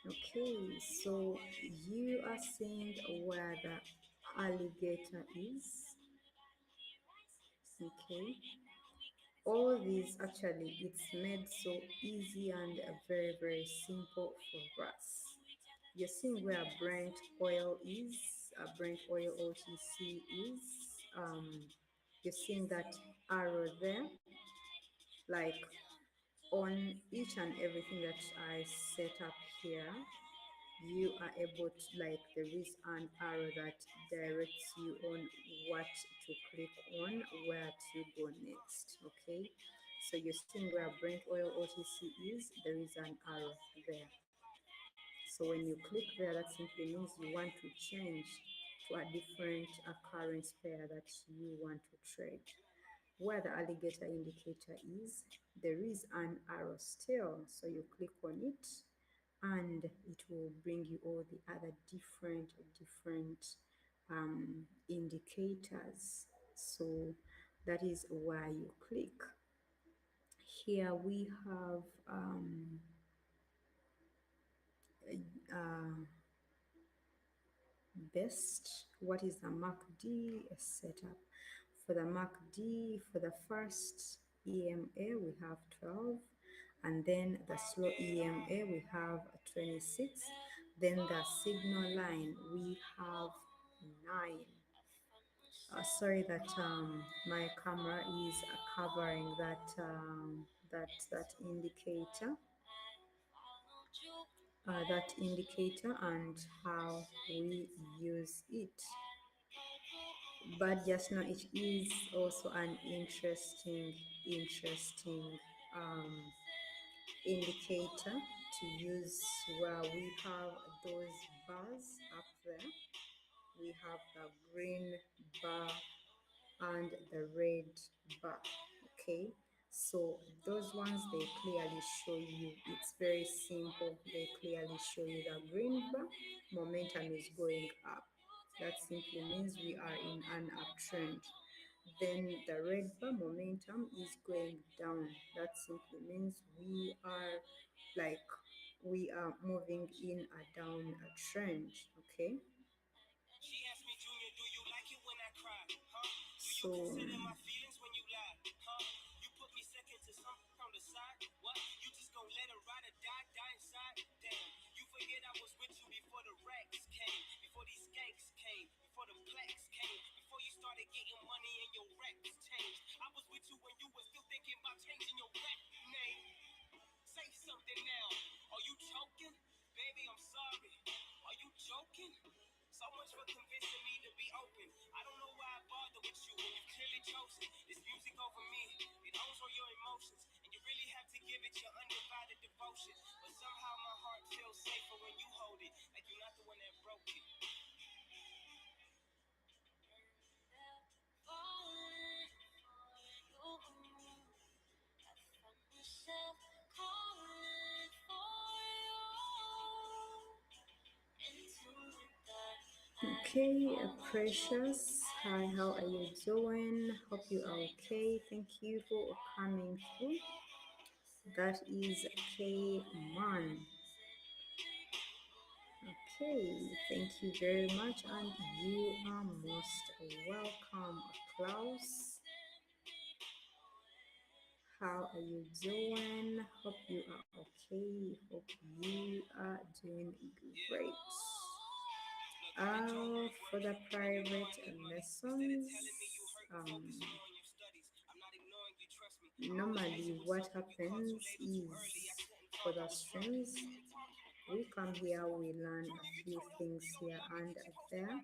Okay, so you are seeing where the alligator is. Okay, all these actually it's made so easy and very simple for us. You're seeing where Brent oil is, Brent oil OTC is. You're seeing that arrow there, like on each and everything that I set up here, you are able to, like, there is an arrow that directs you on what to click on, where to go next. Okay, so you're seeing where Brent oil OTC is, there is an arrow there. So when you click there, that simply means you want to change to a different currency pair that you want to trade. Where the alligator indicator is, there is an arrow still, so you click on it and it will bring you all the other different indicators. So that is why you click. Here we have uh, best. What is the MACD setup? For the MACD, for the first EMA, we have 12, and then the slow EMA, we have 26. Then the signal line, we have 9. Sorry that my camera is covering that indicator. That indicator and how we use it. But just know it is also an interesting um, indicator to use, where we have those bars up there. We have the green bar and the red bar. Okay, so those ones, they clearly show you, it's very simple, they clearly show you the green bar, momentum is going up. That simply means we are in an uptrend. Then the red bar, momentum is going down. That simply means we are, like, we are moving in a down trend. Okay, she asked me, Junior, do you like it when I cry? Huh? Do you so consider my feelings when you lie? Huh? You put me second to something on the side? What? You just gonna let her ride or die, die inside? Damn, you forget I was with you before the racks came, before these skanks came, before the plaques came, before you started getting money and your records changed. I was with you when you were still thinking about changing your rap name. Say something now. Are you choking? Baby, I'm sorry. Are you joking? So much for convincing me to be open. I don't know why I bother with you when you clearly chosen this music over me. It owns all your emotions, and you really have to give it your undivided devotion. But somehow my heart feels safer when you hold it, like you're not the one that broke it. okay, Precious. Hi, how are you doing? Hope you are okay. Thank you for coming through. That is K Man. Okay, thank you very much, and you are most welcome, Klaus. How are you doing? Hope you are okay. Hope you are doing great. For the private lessons, normally what happens is, for the streams, We come here, we learn a few things here and there.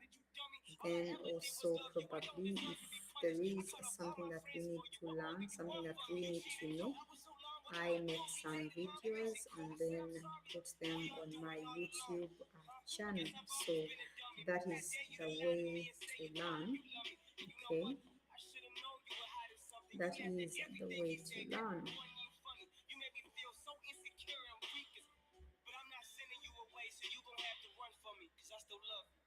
Then also probably if there is something that we need to learn, something that we need to know, I make some videos and then put them on my YouTube channel. So that is the way to learn. Okay, that is the way to learn. You make me feel so insecure and weak. But I'm not sending you away, so you gon' have to run for me, cause I still love you.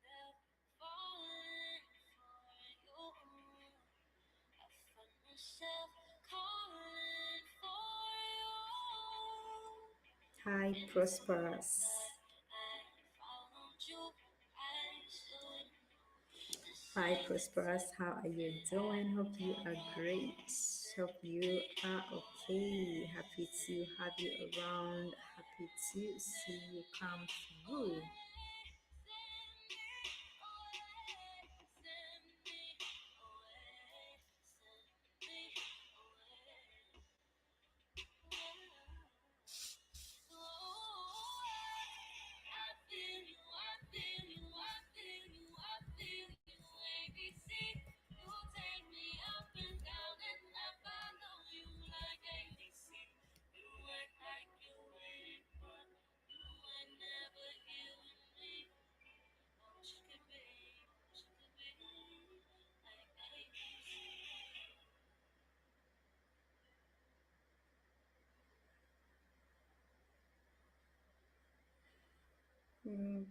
And falling for you. I find myself calling for you. Hi, Prosperous. Hi, Prosperous. How are you doing? Hope you are great. Hope you are okay. Happy to have you around. Happy to see you come through.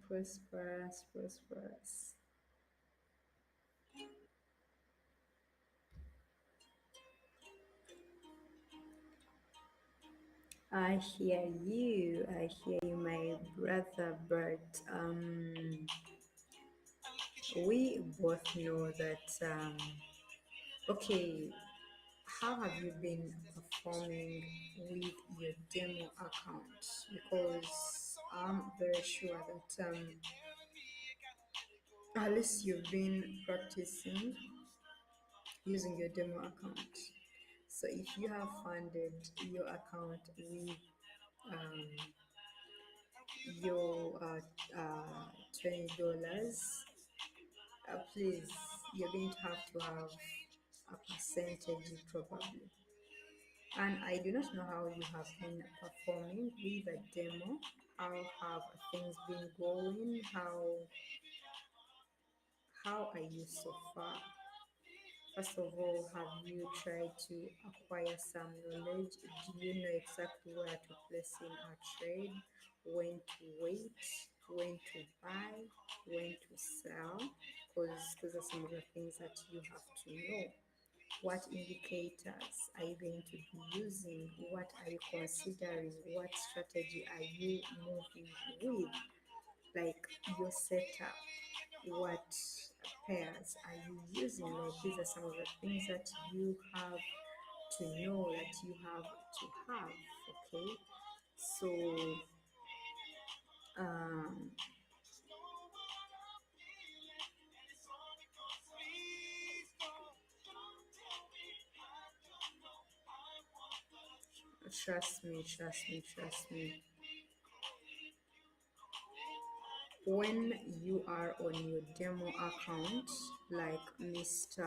Prosperous, Prosperous. I hear you. I hear you, my brother. But we both know that. Okay, how have you been performing with your demo account? Because I'm very sure that at least you've been practicing using your demo account. So if you have funded your account with um, your $20, please, you're going to have a percentage probably. And I do not know how you have been performing with a demo. How have things been going? How are you so far? First of all, have you tried to acquire some knowledge? Do you know exactly where to place in a trade, when to wait, when to buy, when to sell? Because those are some of the things that you have to know. What indicators are you going to be using? What are you considering? What strategy are you moving with? Like your setup, what pairs are you using? Like these are some of the things that you have to know, that you have to have. Okay, so um, trust me, trust me, trust me. When you are on your demo account, like Mr.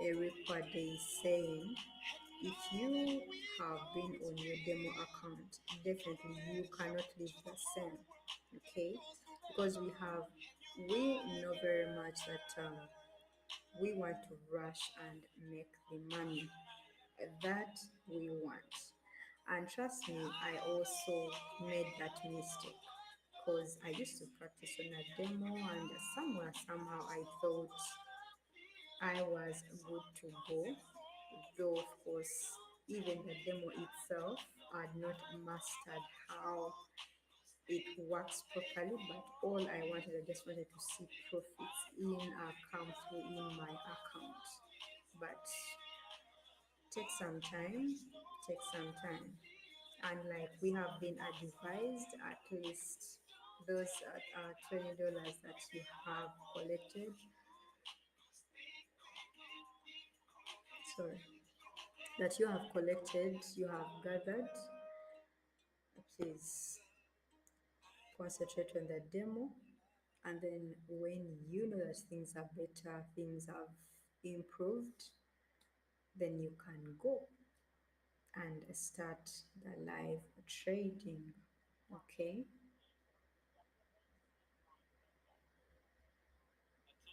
Eric is saying, if you have been on your demo account, definitely you cannot leave the same. Okay, because we know very much that we want to rush and make the money that we want. And trust me, I also made that mistake because I used to practice on a demo, and somewhere, somehow, I thought I was good to go. Though, of course, even the demo itself, I had not mastered how it works properly, but all I wanted, I just wanted to see profits come through in my account. But take some time, take some time. And like we have been advised, at least those $20 that you have collected, sorry, that you have collected, you have gathered. Please concentrate on the demo. And then when you know that things are better, things have improved, then you can go and start the live trading. Okay,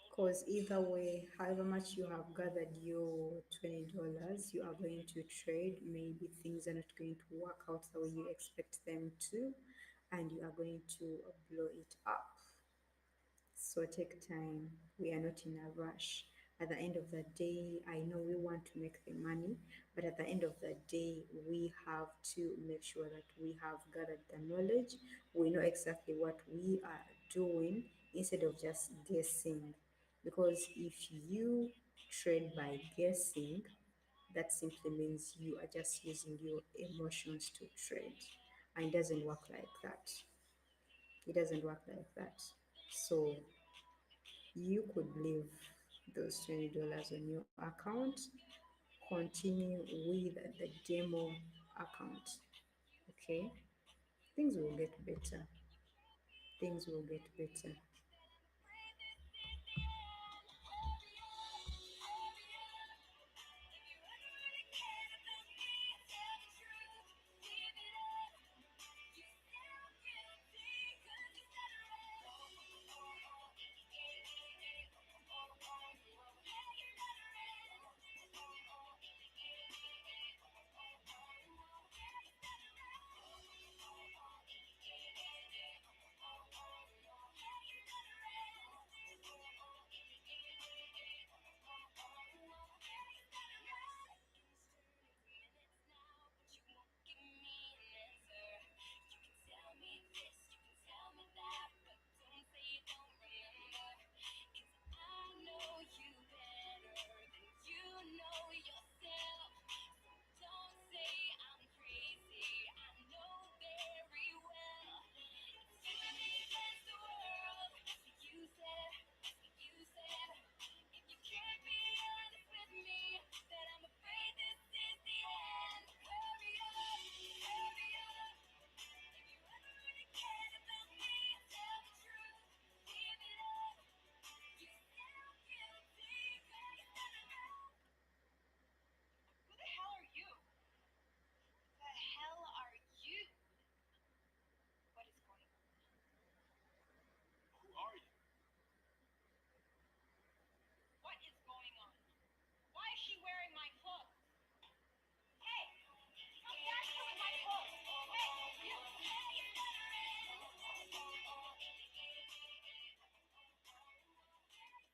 because either way, however much you have gathered your $20, you are going to trade. Maybe things are not going to work out the way you expect them to, and you are going to blow it up. So take time. We are not in a rush. At the end of the day, I know we want to make the money, but at the end of the day, we have to make sure that we have gathered the knowledge. We know exactly what we are doing instead of just guessing. Because if you trade by guessing, that simply means you are just using your emotions to trade. And it doesn't work like that. It doesn't work like that. So you could leave those $20 on your account, continue with the demo account. Okay, things will get better. Things will get better. Who the hell are you? The hell are you? What is going on? Who are you? What is going on? Why is she wearing my clothes? Hey! Come back here with my clothes! Hey! You!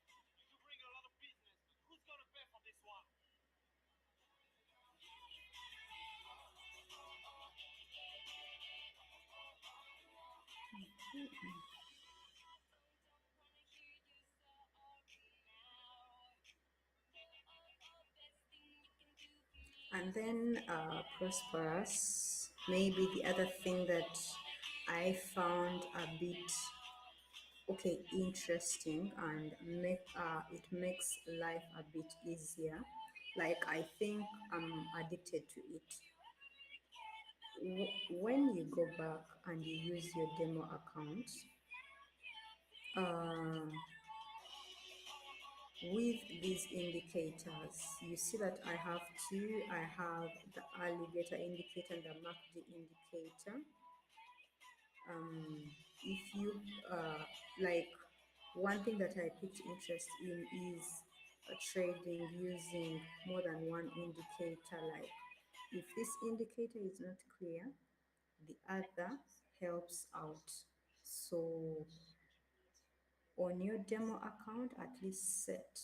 You bring a lot of business, but who's gonna pay for this one? And then prosperous. Maybe the other thing that I found a bit okay interesting and it makes life a bit easier. Like I think I'm addicted to it. When you go back and you use your demo account, uh, with these indicators, you see that I have two. I have the alligator indicator and the MACD indicator. If you like, one thing that I picked interest in is trading using more than one indicator. Like if this indicator is not clear, the other helps out. So on your demo account, at least set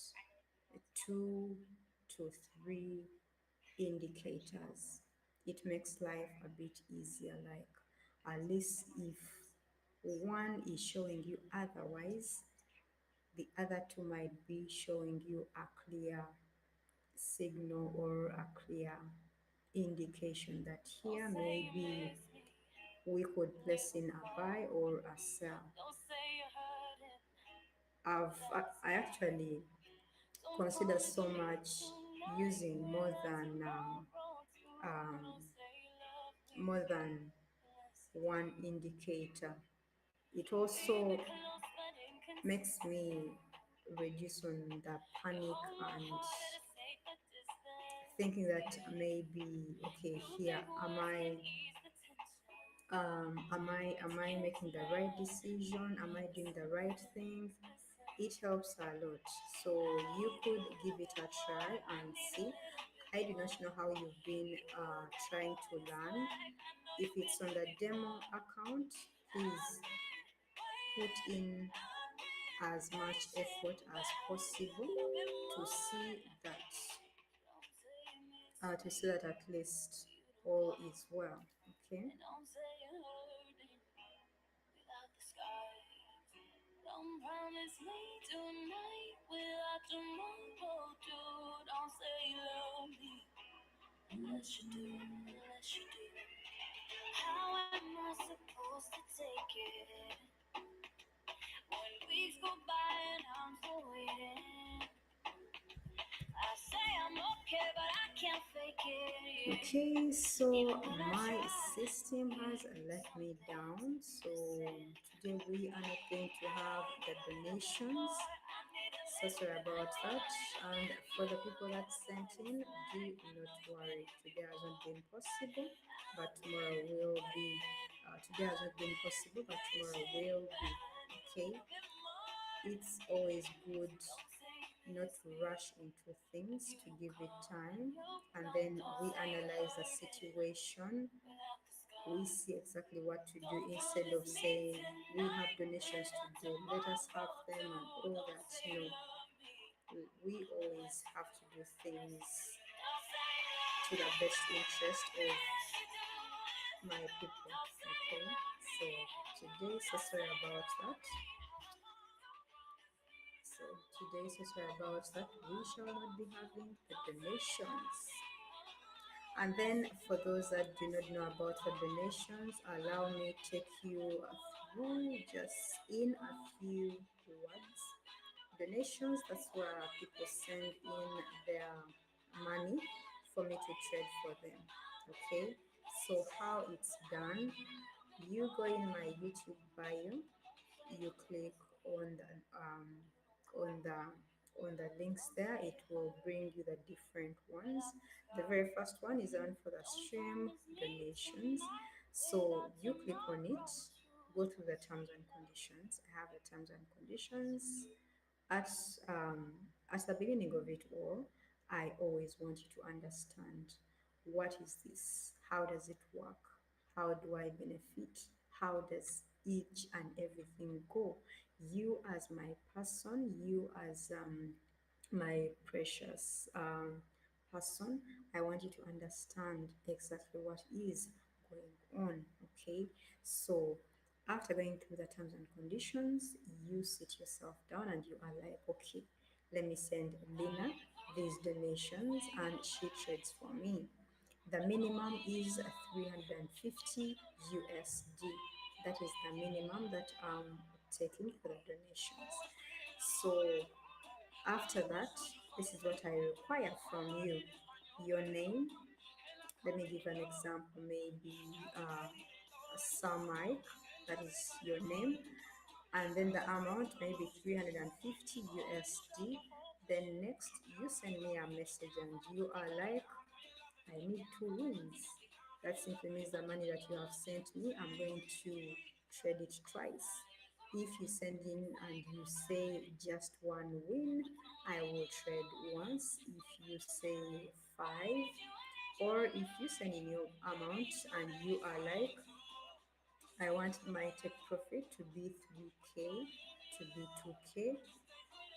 2 to 3 indicators. It makes life a bit easier. Like at least if one is showing you otherwise, the other two might be showing you a clear signal or a clear indication that here maybe we could place in a buy or a sell. I actually consider so much using more than one indicator. It also makes me reduce on the panic and thinking that maybe okay here am I making the right decision, am I doing the right thing. It helps a lot, so you could give it a try and see. I do not know how you've been trying to learn. If it's on the demo account, please put in as much effort as possible to see that at least all is well. Okay. Don't promise me tonight without tomorrow too. Don't say you love me unless you do, unless you do. How am I supposed to take it when weeks go by and I'm still waiting? I say I'm okay, but I can't fake it. Okay, so my system has let me down. So today we are not going to have the donations. So sorry about that. And for the people that sent in, do not worry. Today has not been possible, but tomorrow will be. Today has not been possible, but tomorrow will be. Okay. It's always good not to rush into things, to give it time, and then we analyze the situation. We see exactly what to do instead of saying we have donations to do, let us have them and all that. We always have to do things to the best interest of my people. Okay, so today, so sorry about that. So today, so sorry about that. We shall not be having the donations. And then, for those that do not know about the donations, allow me take you through just in a few words. Donations, that's where people send in their money for me to trade for them. Okay, so how it's done, you go in my YouTube bio, you click on the on the links there. It will bring you the different ones. The very first one is on for the stream donations, so you click on it, go through the terms and conditions. I have the terms and conditions. at um, at the beginning of it all, I always want you to understand, what is this? How does it work? How do I benefit? How does each and everything go? You as my person, you as my precious person, I want you to understand exactly what is going on. Okay, so after going through the terms and conditions, you sit yourself down and you are like, okay, let me send Lina these donations and she trades for me. The minimum is 350 USD. That is the minimum that I'm taking for the donations. So after that, this is what I require from you: your name. Let me give an example, maybe Sir Mike, that is your name, and then the amount maybe 350 USD. Then next, you send me a message and you are like, I need 2 wins. That simply means the money that you have sent me, I'm going to trade it twice. If you send in and you say just 1 win, I will trade once. If you say 5, or if you send in your amount and you are like, I want my take profit to be 3K, to be 2K,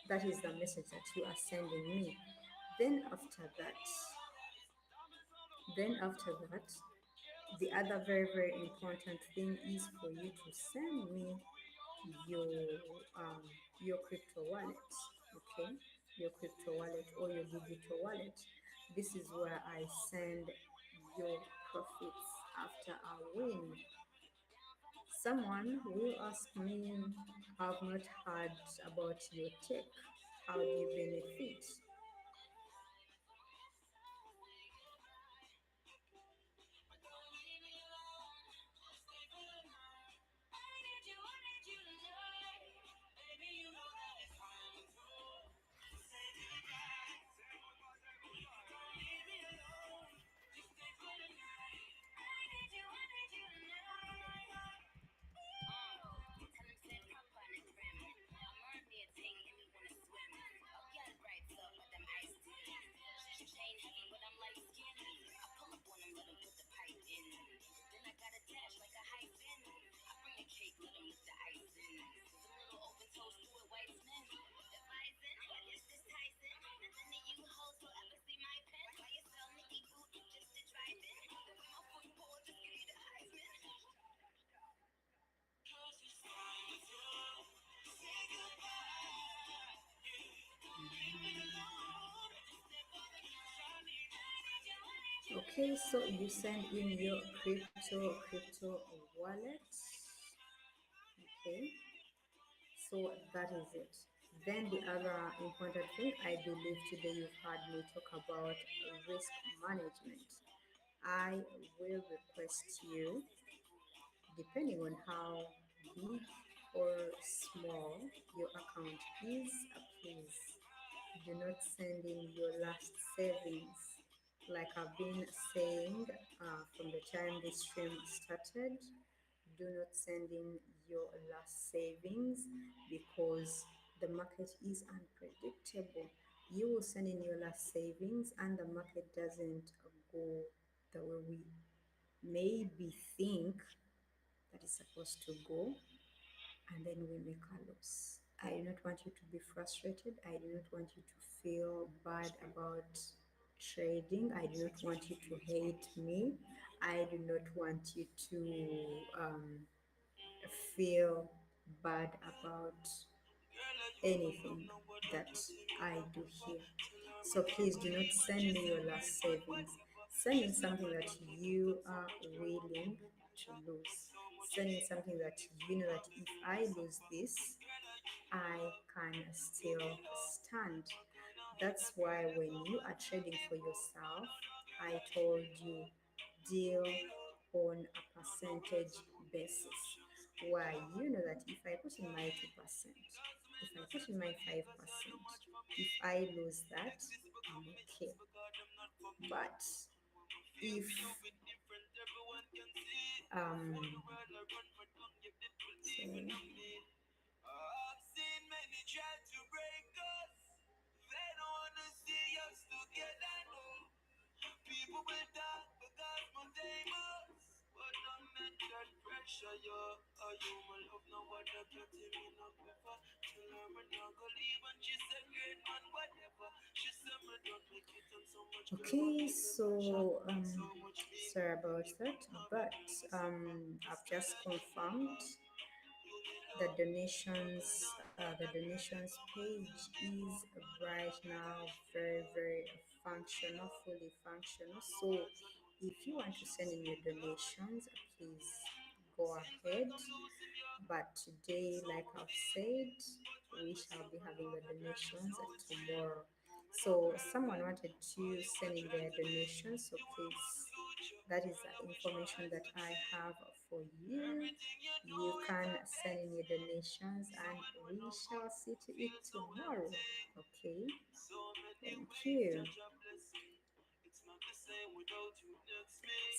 that is the message that you are sending me. Then after that, then after that, the other very, very important thing is for you to send me your um, your crypto wallet. Okay, your crypto wallet or your digital wallet. This is where I send your profits after a win. Someone will ask me, I've not heard about your tech. How do you benefit? Okay, so you send in your crypto wallet. Okay, so that is it. Then the other important thing, I believe today you've heard me talk about risk management. I will request you, depending on how big or small your account is, please do not send in your last savings. Like I've been saying from the time this stream started, do not send in your last savings because the market is unpredictable. You will send in your last savings and the market doesn't go the way we maybe think that is supposed to go, and then we make a loss. I do not want you to be frustrated. I do not want you to feel bad about trading. I do not want you to hate me. I do not want you to feel bad about anything that I do here. So please do not send me your last savings. Send me something that you are willing to lose. Send me something that you know that if I lose this, I can still stand. That's why when you are trading for yourself, I told you deal on a percentage basis. Why you know that if I put in my 2%, if I put in my 5%, if I lose that, I'm okay. But if sorry, I've seen many try to break us. They don't wanna see us together, no. People will talk because my famous. But don't make that pressure, yo. Are you my love? No one that can tell me no prefer. Tell her me not go leave and she said great man, whatever. She said me don't make it and so much okay, so sorry about that, but I've just confirmed the donations page is right now very functional, fully functional. So if you want to send in your donations, please go ahead. But today, like I've said, we shall be having the donations tomorrow. So someone wanted to send in their donations, so please, that is the information that I have for you. You can send in your donations and we shall see to it tomorrow. Okay, thank you.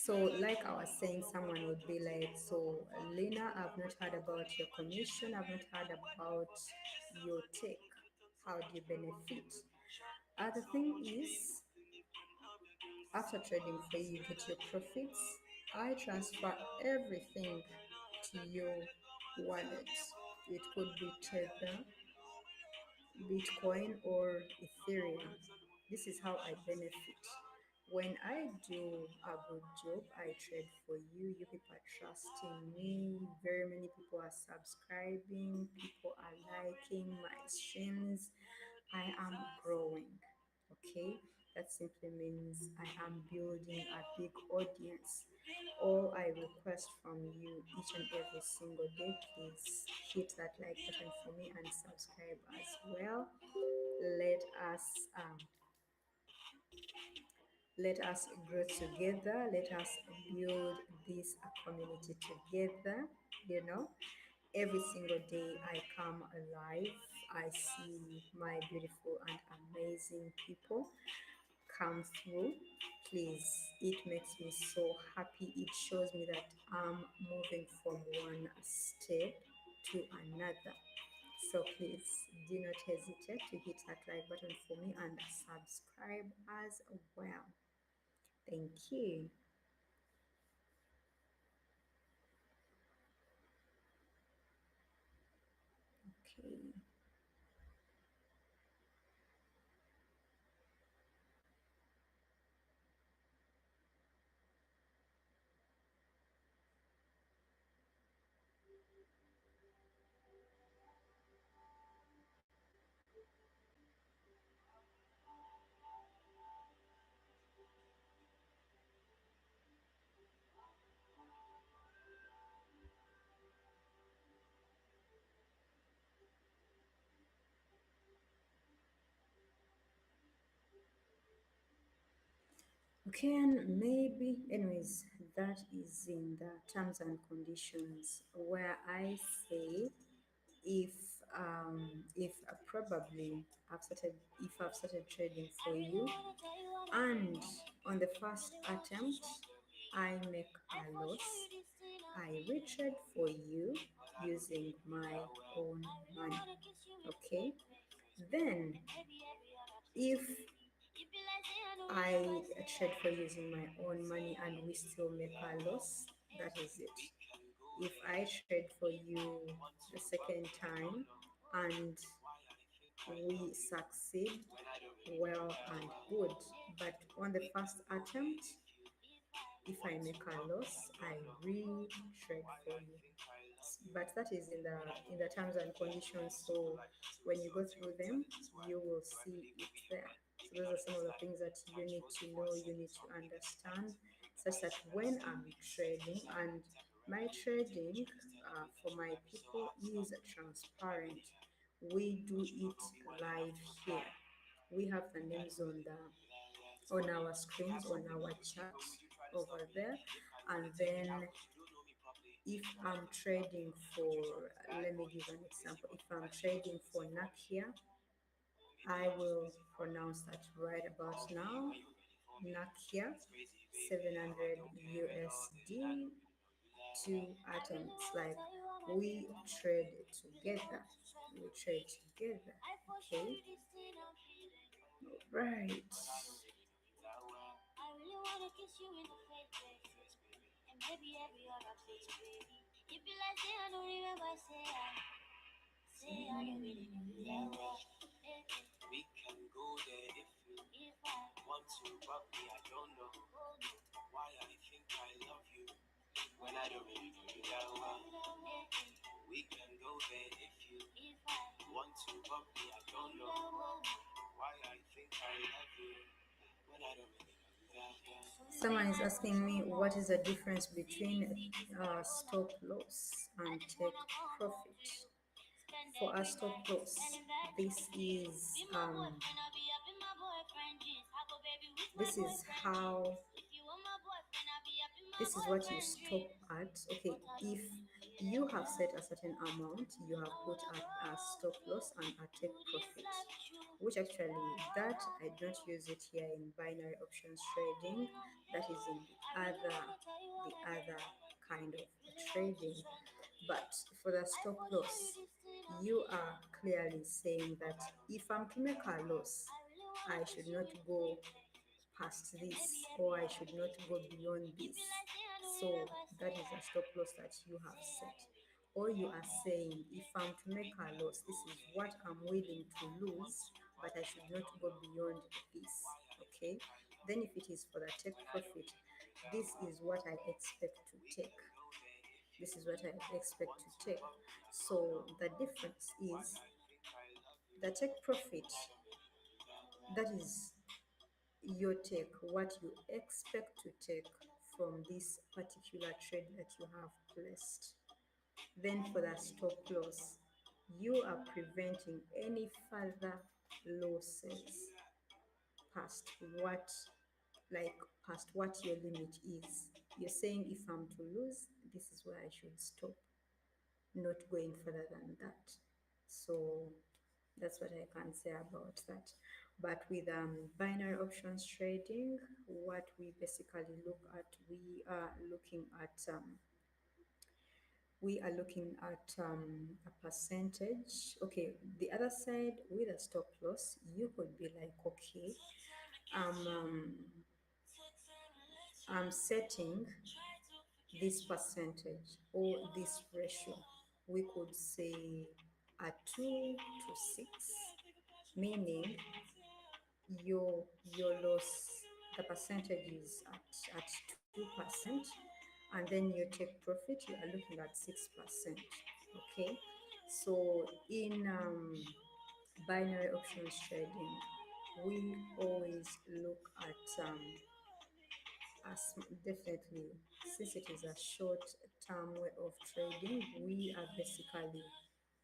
So, like I was saying, someone would be like, so Lena, I've not heard about your commission, I've not heard about your take. How do you benefit? The thing is, after trading for you, you get your profits. I transfer everything to your wallet. It could be Tether, Bitcoin, or Ethereum. This is how I benefit. When I do a good job, I trade for you. You people are trusting me. Very many people are subscribing. People are liking my streams. I am growing. Okay, that simply means I am building a big audience. All I request from you each and every single day, please hit that like button for me and subscribe as well. Let us um, let us grow together. Let us build this community together. You know, every single day I come alive. I see my beautiful and amazing people come through. Please, it makes me so happy. It shows me that I'm moving from one step to another. So please do not hesitate to hit that like button for me and subscribe as well. Thank you. Okay. Okay, and maybe, anyways, that is in the terms and conditions where I say if if probably if I've started trading for you, and on the first attempt I make a loss, I retrade for you using my own money. Okay, then if I trade for using my own money and we still make a loss, that is it. If I trade for you the second time and we succeed, well and good. But on the first attempt, if I make a loss, I re-trade for you. But that is in the terms and conditions. So when you go through them, you will see it there. So those are some of the things that you need to know, you need to understand, such that when I'm trading, and my trading for my people is transparent. We do it live here. We have the names on our screens, on our chat over there, and then if I'm trading for, let me give an example. If I'm trading for Nakia, I will pronounce that right about now. Nakia, 700 USD, two atoms. Like we trade together. We trade together. Okay. Right. I really wanna kiss you in the face, and maybe every other place, baby. You be like, say I don't remember, say I don't really know that well. We can go there if I want to, but me, I don't know why I think I love you when I don't really know you that well. We can go there if I want to, but me, I don't know why I think I love you when I don't really know you that well. Someone is asking me what is the difference between stop loss and take profit. For a stop loss, this is this is how this is what you stop at. Okay, if you have set a certain amount, you have put a stop loss and a take profit, which actually that I don't use it here in binary options trading. That is in the other kind of trading. But for the stop loss, you are clearly saying that if I'm to make a loss, I should not go past this, or I should not go beyond this. So that is a stop loss that you have set. Or you are saying, if I'm to make a loss, this is what I'm willing to lose, but I should not go beyond this. Okay? Then if it is for the take profit, this is what I expect to take. This is what I expect to take. So the difference is the take profit, that is your take, what you expect to take from this particular trade that you have placed. Then for the stop loss, you are preventing any further losses past what, like past what your limit is. You're saying if I'm to lose, this is where I should stop, not going further than that. So that's what I can say about that. But with binary options trading, what we basically look at, we are looking at a percentage. Okay, the other side with a stop loss, you could be like, okay, um, um, I'm setting this percentage or this ratio. We could say a 2 to 6, meaning your loss, the percentage is at 2%, and then you take profit, you are looking at 6%. Okay, so in binary options trading, we always look at definitely, since it is a short term way of trading, we are basically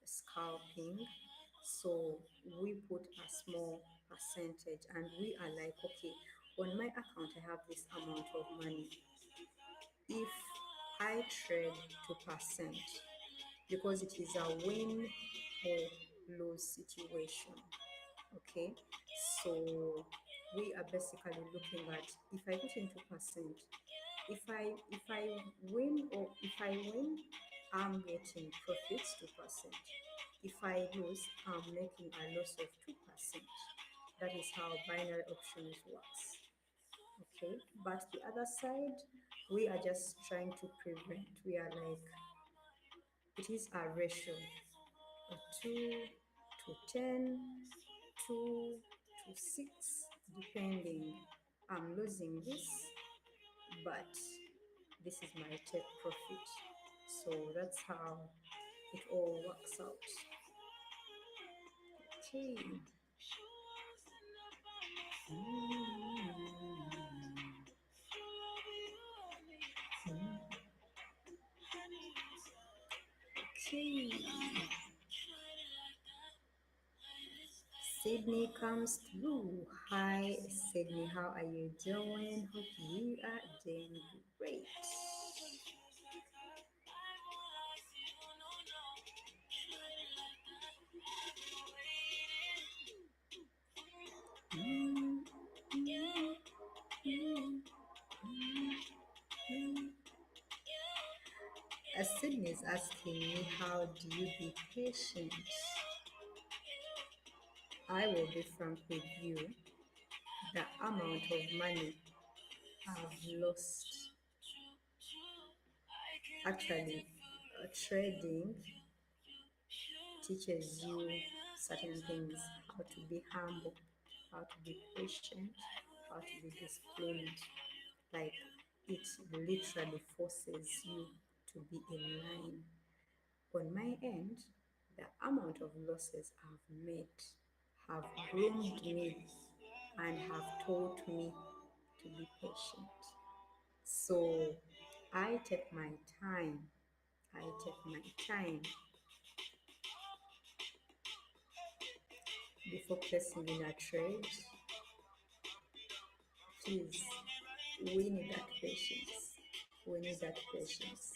scalping. So we put a small percentage and we are like, okay, On my account, I have this amount of money. If I trade 2%, because it is a win or lose situation, okay? So we are basically looking at, if I put in 2%, if I win, or if I win, I'm getting profits 2%. If I lose, I'm making a loss of 2%. That is how binary options works. Okay, but the other side, we are just trying to prevent. We are like, it is a ratio, a 2 to 10, 2 to 6, depending. I'm losing this, but this is my take profit. So that's how it all works out. Okay. Okay. Sydney comes through. Hi, Sydney. How are you doing? Hope you are doing great. Sydney is asking me, how do you be patient? I will be frank with you. The amount of money I've lost, actually, trading teaches you certain things: how to be humble, how to be patient, how to be disciplined. Like, it literally forces you to be in line. On my end, the amount of losses I've made have groomed me and have taught me to be patient. So I take my time. I take my time before placing in a trade. Please, we need that patience. We need that patience.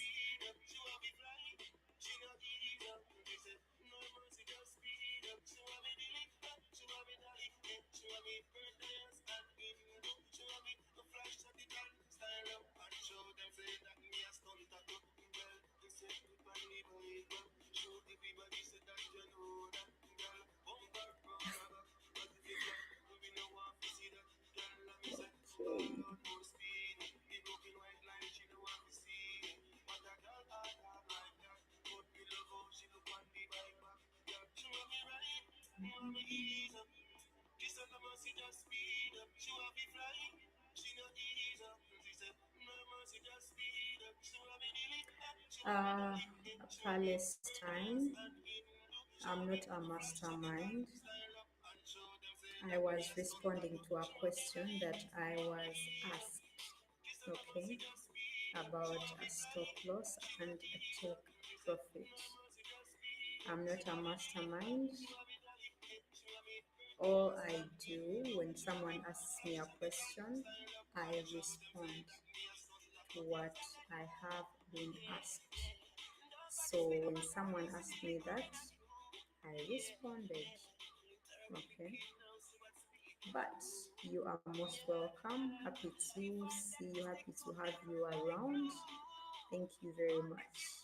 Okay. Uh, Palestine. I'm not a mastermind. I was responding to a question that I was asked, okay, about a stop loss and a take profit. I'm not a mastermind. All I do when someone asks me a question, I respond to what I have been asked. So when someone asked me that, I responded. Okay. But you are most welcome. Happy to see you, happy to have you around. Thank you very much.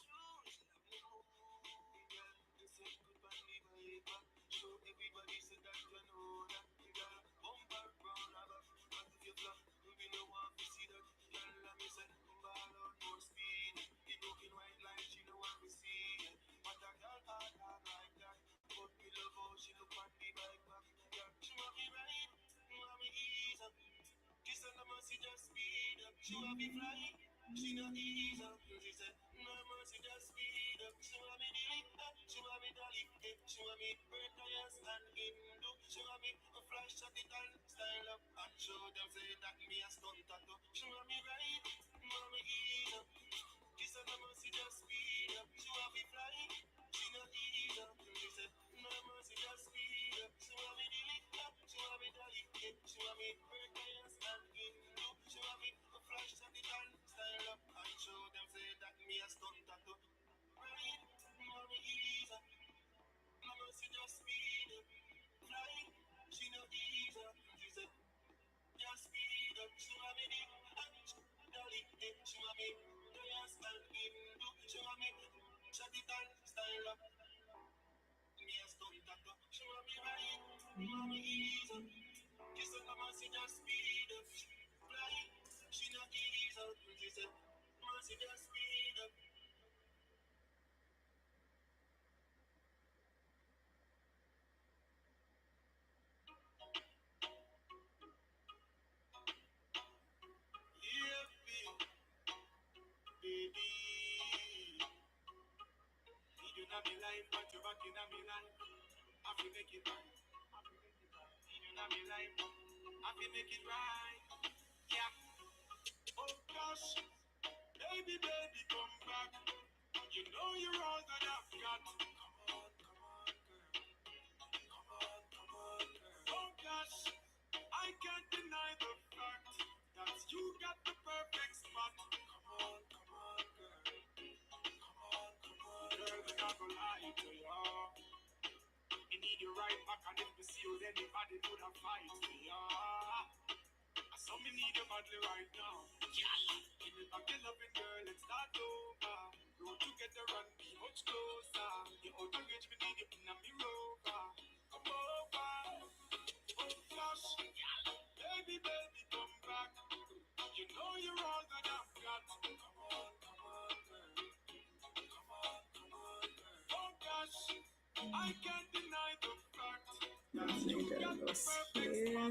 Lost here.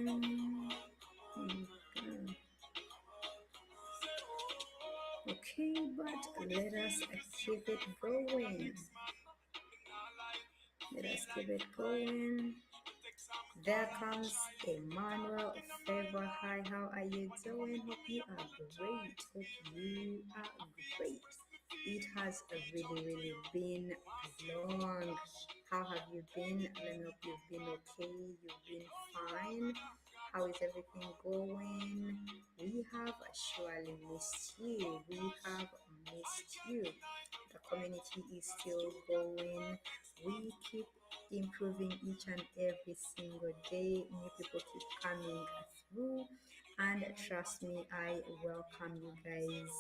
Okay, but let us keep it going. Let us keep it going. There comes Emmanuel Favor. Hi, how are you doing? Hope you are great. Hope you are great. It has really been long. How have you been? Let me hope you've been okay. You've been fine. How is everything going? We have surely missed you. We have missed you. The community is still going. We keep improving each and every single day. New people keep coming through, and trust me, I welcome you guys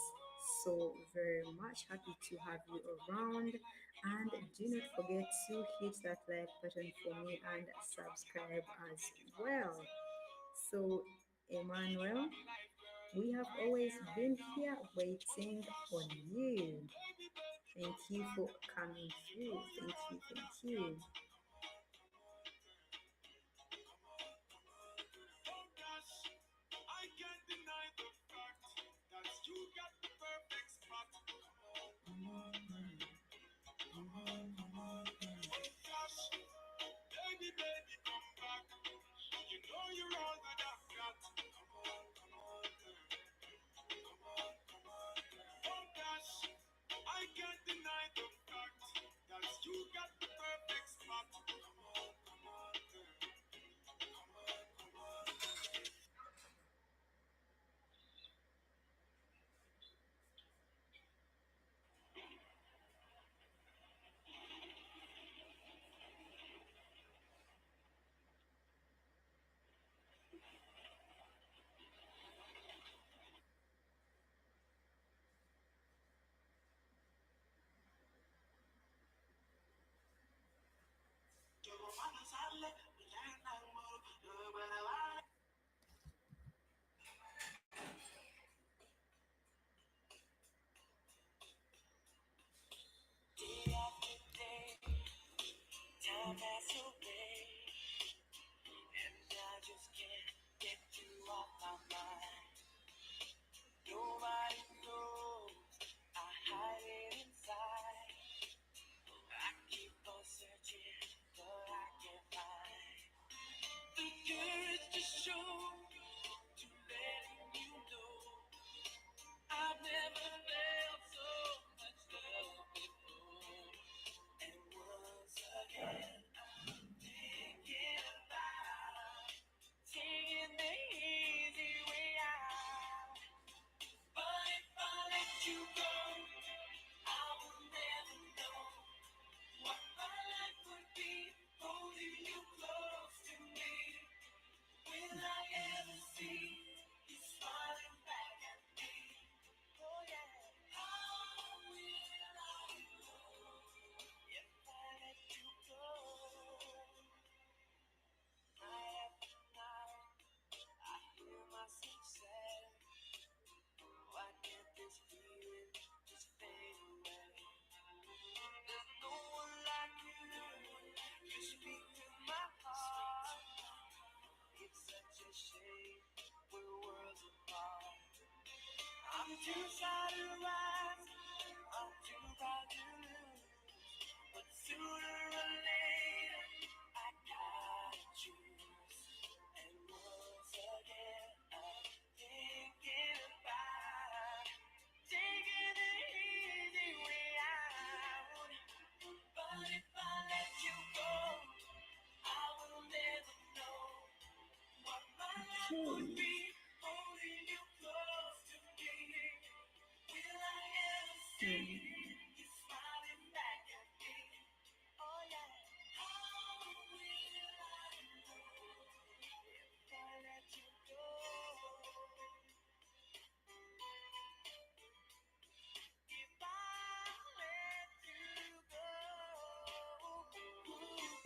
so very much. Happy to have you around, and do not forget to hit that like button for me and subscribe as well. So, Emmanuel, we have always been here waiting on you. Thank you for coming through. Thank you.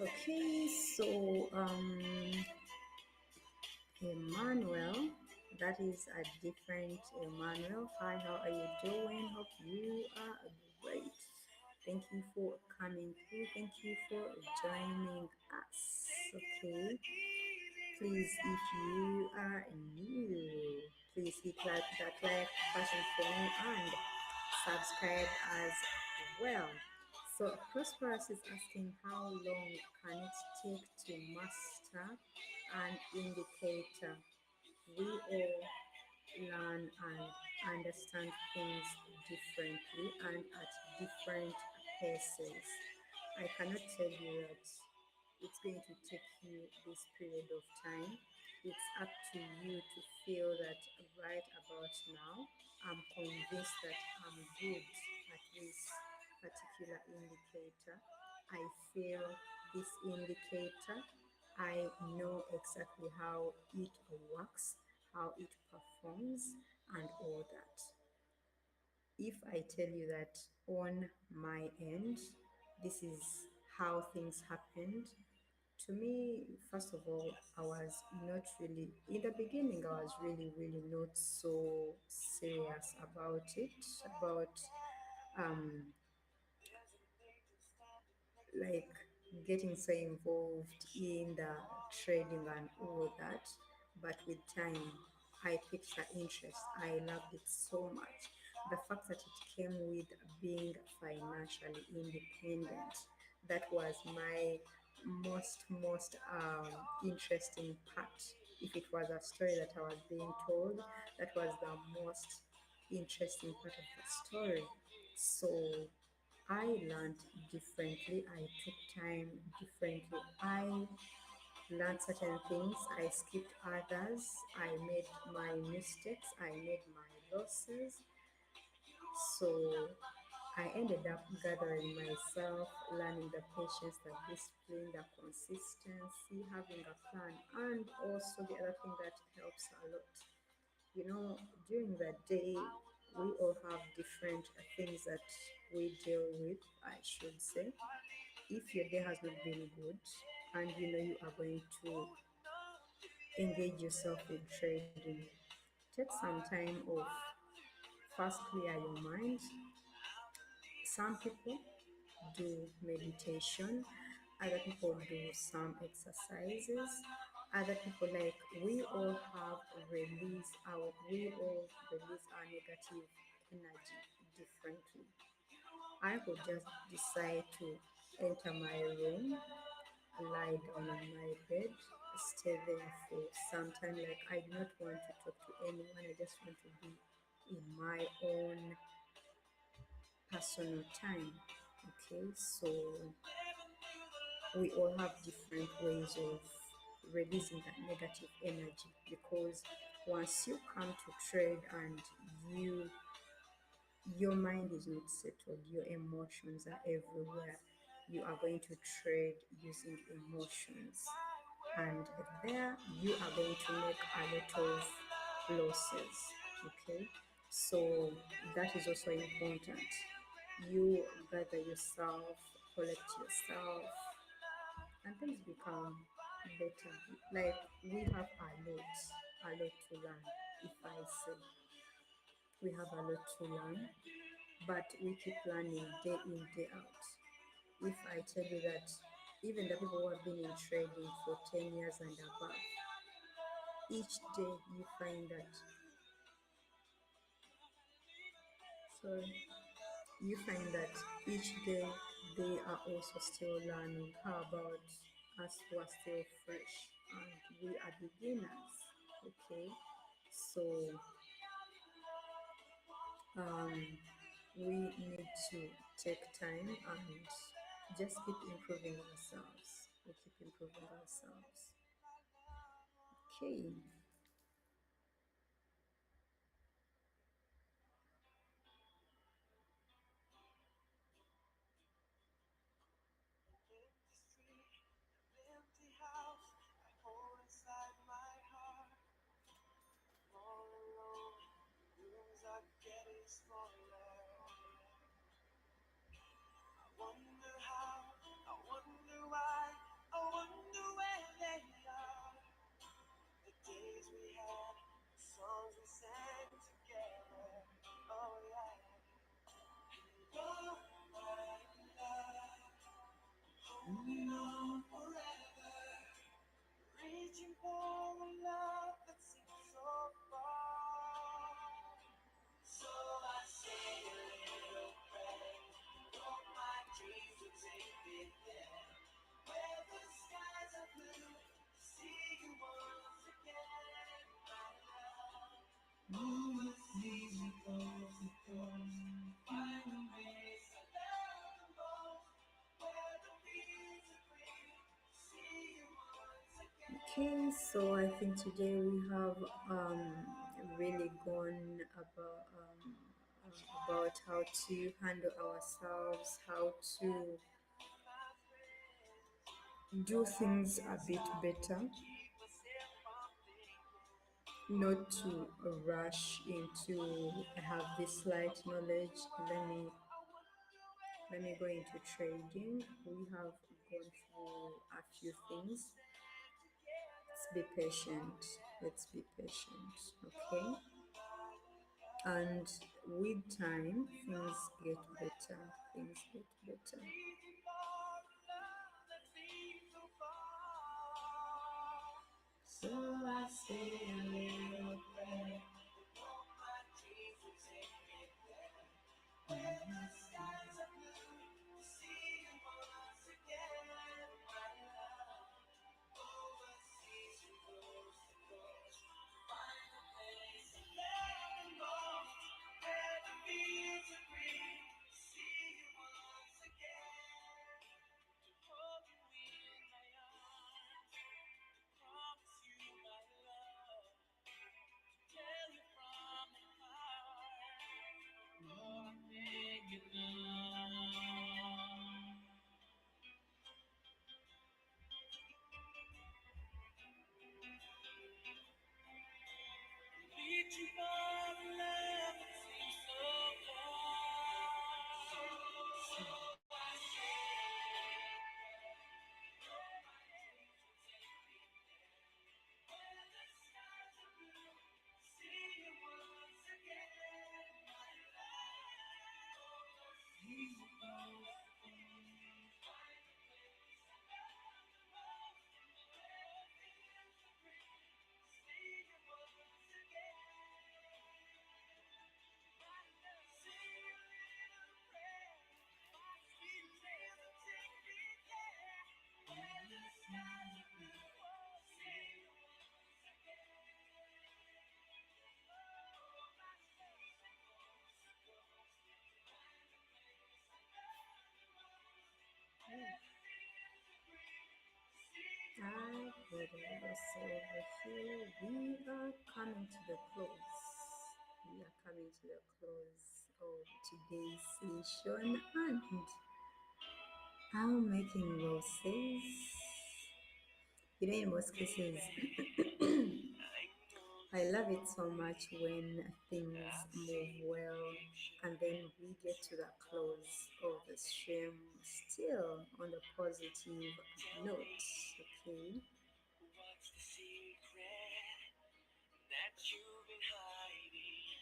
Okay, so Emmanuel, that is a different Emmanuel. Hi, how are you doing? Hope you are great. Thank you for coming through. Thank you for joining us. Okay, please, if you are new, please hit that like button for me and subscribe as well. So Prosperous is asking how long can it take to master an indicator? We all learn and understand things differently and at different paces. I cannot tell you that it's going to take you this period of time. It's up to you to feel that right about now, I'm convinced that I'm good at this particular indicator. I feel this indicator. I know exactly how it works, how it performs, and all that. If I tell you that on my end, this is how things happened, to me, first of all, I was not really, in the beginning, I was really, really not so serious about it, about um, like getting so involved in the trading and all that. But with time, I picked the interest. I loved it so much. The fact that it came with being financially independent, that was my most interesting part. If it was a story that I was being told, that was the most interesting part of the story. So I learned differently. I took time differently. I learned certain things. I skipped others. I made my mistakes. I made my losses. So I ended up gathering myself, learning the patience, the discipline, the consistency, having a plan, and also the other thing that helps a lot. You know, during the day, we all have different things that we deal with, I should say. If your day has not been good and you know you are going to engage yourself in trading, take some time off, first clear your mind. Some people do meditation, other people do some exercises, other people, like, we all release our negative energy differently. I would just decide to enter my room, lie down on my bed, stay there for some time. Like, I do not want to talk to anyone. I just want to be in my own personal time. Okay, so we all have different ways of releasing that negative energy, because once you come to trade and your mind is not settled, your emotions are everywhere. You are going to trade using emotions, and there you are going to make a lot of losses. Okay, so that is also important. You gather yourself, collect yourself, and things become better. Like, we have a lot to learn. If I say we have a lot to learn, but we keep learning day in, day out. If I tell you that even the people who have been in trading for 10 years and above, each day you find that, sorry, you find that each day they are also still learning. How about us who are still fresh and we are beginners? Okay, so um, we need to take time and just keep improving ourselves. We keep improving ourselves. Okay, Okay, so I think today we have really gone about how to handle ourselves, how to do things a bit better, not to rush into I have this slight knowledge. Let me go into trading. We have gone through a few things. Let's be patient. Let's be patient. Okay. And with time, things get better. Things get better. So I say a little prayer. I put it also over here. We are coming to the close. We are coming to the close of today's session, and I'm making losses. In most cases, I love it so much when things move well and then we get to the close of the stream still on the positive note. Okay. What's the secret that you've been hiding?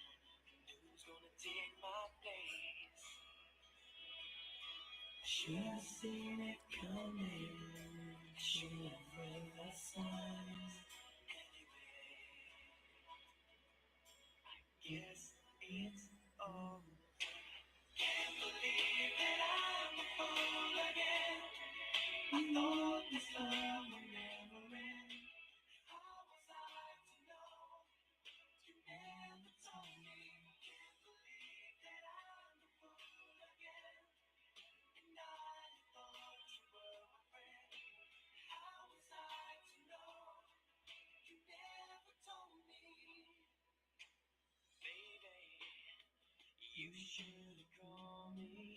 Who's gonna take my place? Should have seen it coming. Should have read the signs. Anyway, guess it's over. Can't believe that I'm a fool again. I thought this love would never end. How was I to know? You never told me. Can't believe that I'm a fool again. And I thought you were my friend. How was I to know? You never told me. Baby, you should have called me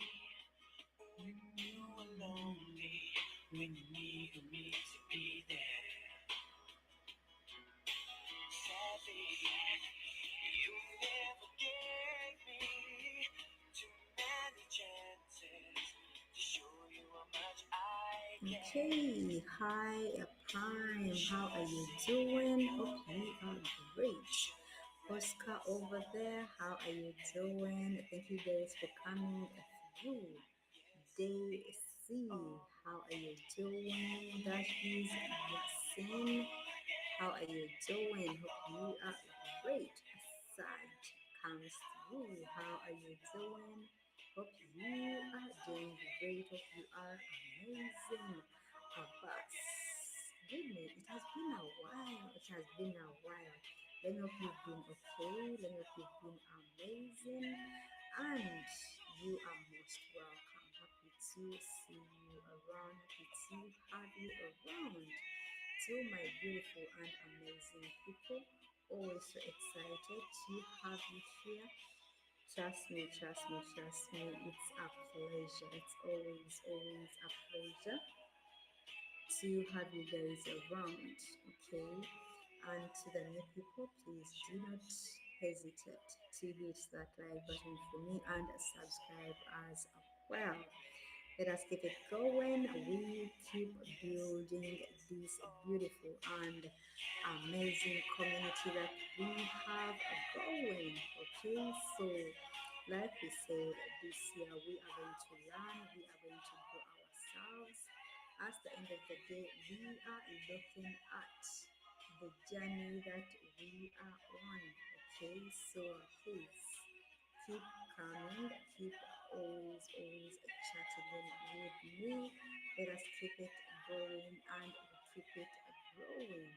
when you were lonely, when you needed me to be there. Sadly, you never gave me too many chances to show you how much I care. Okay, hi Prime, how are you doing? Hope you are great. Oscar over there, how are you doing? Thank you guys for coming through. Daisy, how are you doing? That is Yasin, how are you doing? Hope you are great. Asad comes through, how are you doing? Hope you are doing great. Hope you are amazing. Abbas, goodness, it has been a while. It has been a while. Let me hope you've been okay. Let me hope you've been amazing. And you are most welcome. Happy to see you around. Happy to have you around. to my beautiful and amazing people. Always so excited to have you here. Trust me, trust me, trust me. It's a pleasure. It's always a pleasure to have you guys around. Okay. And to the new people, please do not hesitate to hit that like button for me and subscribe as well. Let us keep it going. We keep building this beautiful and amazing community that we have going. Okay, so like we said, this year we are going to learn, we are going to grow ourselves. At the end of the day, we are looking at the journey that we are on. Okay, so please keep coming, keep always chatting with me. Let us keep it going and keep it growing.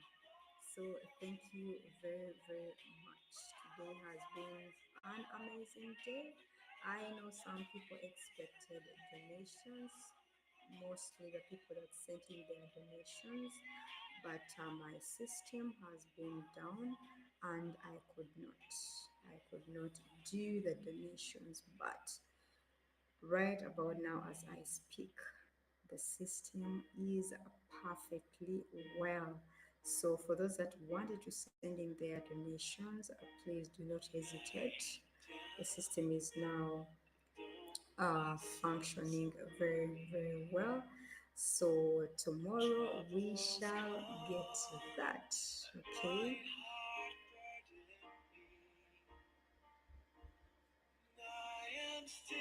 So thank you very much. Today has been an amazing day. I know some people expected donations, mostly the people that sent in their donations, but my system has been down and I could not do the donations. But right about now, as I speak, the system is perfectly well. So for those that wanted to send in their donations, please do not hesitate. The system is now functioning very well. So tomorrow we shall get to that. Okay. I am still,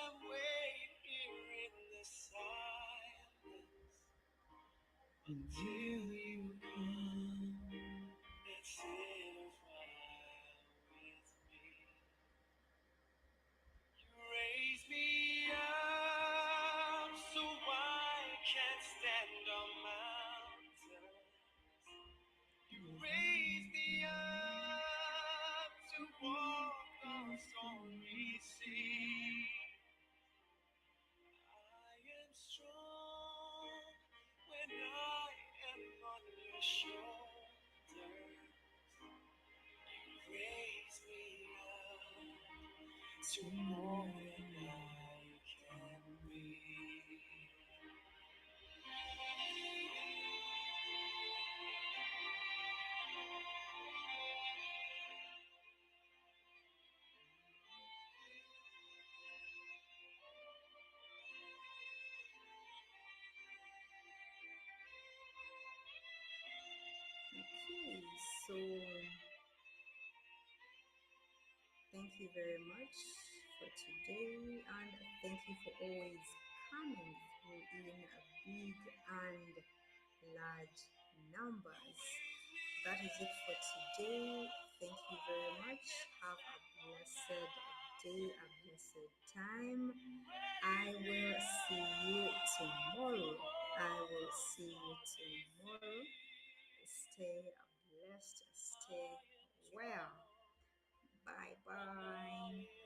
I'm waiting in the silence until you come and sit a while with me. You raise me up so I can stand on mountains. You raise me up to walk on stormy seas. I am strong when I am on your shoulders. You raise me up to more than I can be. Okay. So thank you very much for today, and thank you for always coming through in big and large numbers. That is it for today. Thank you very much. Have a blessed day, a blessed time. I will see you tomorrow. I will see you tomorrow. Stay blessed, stay well. Bye bye.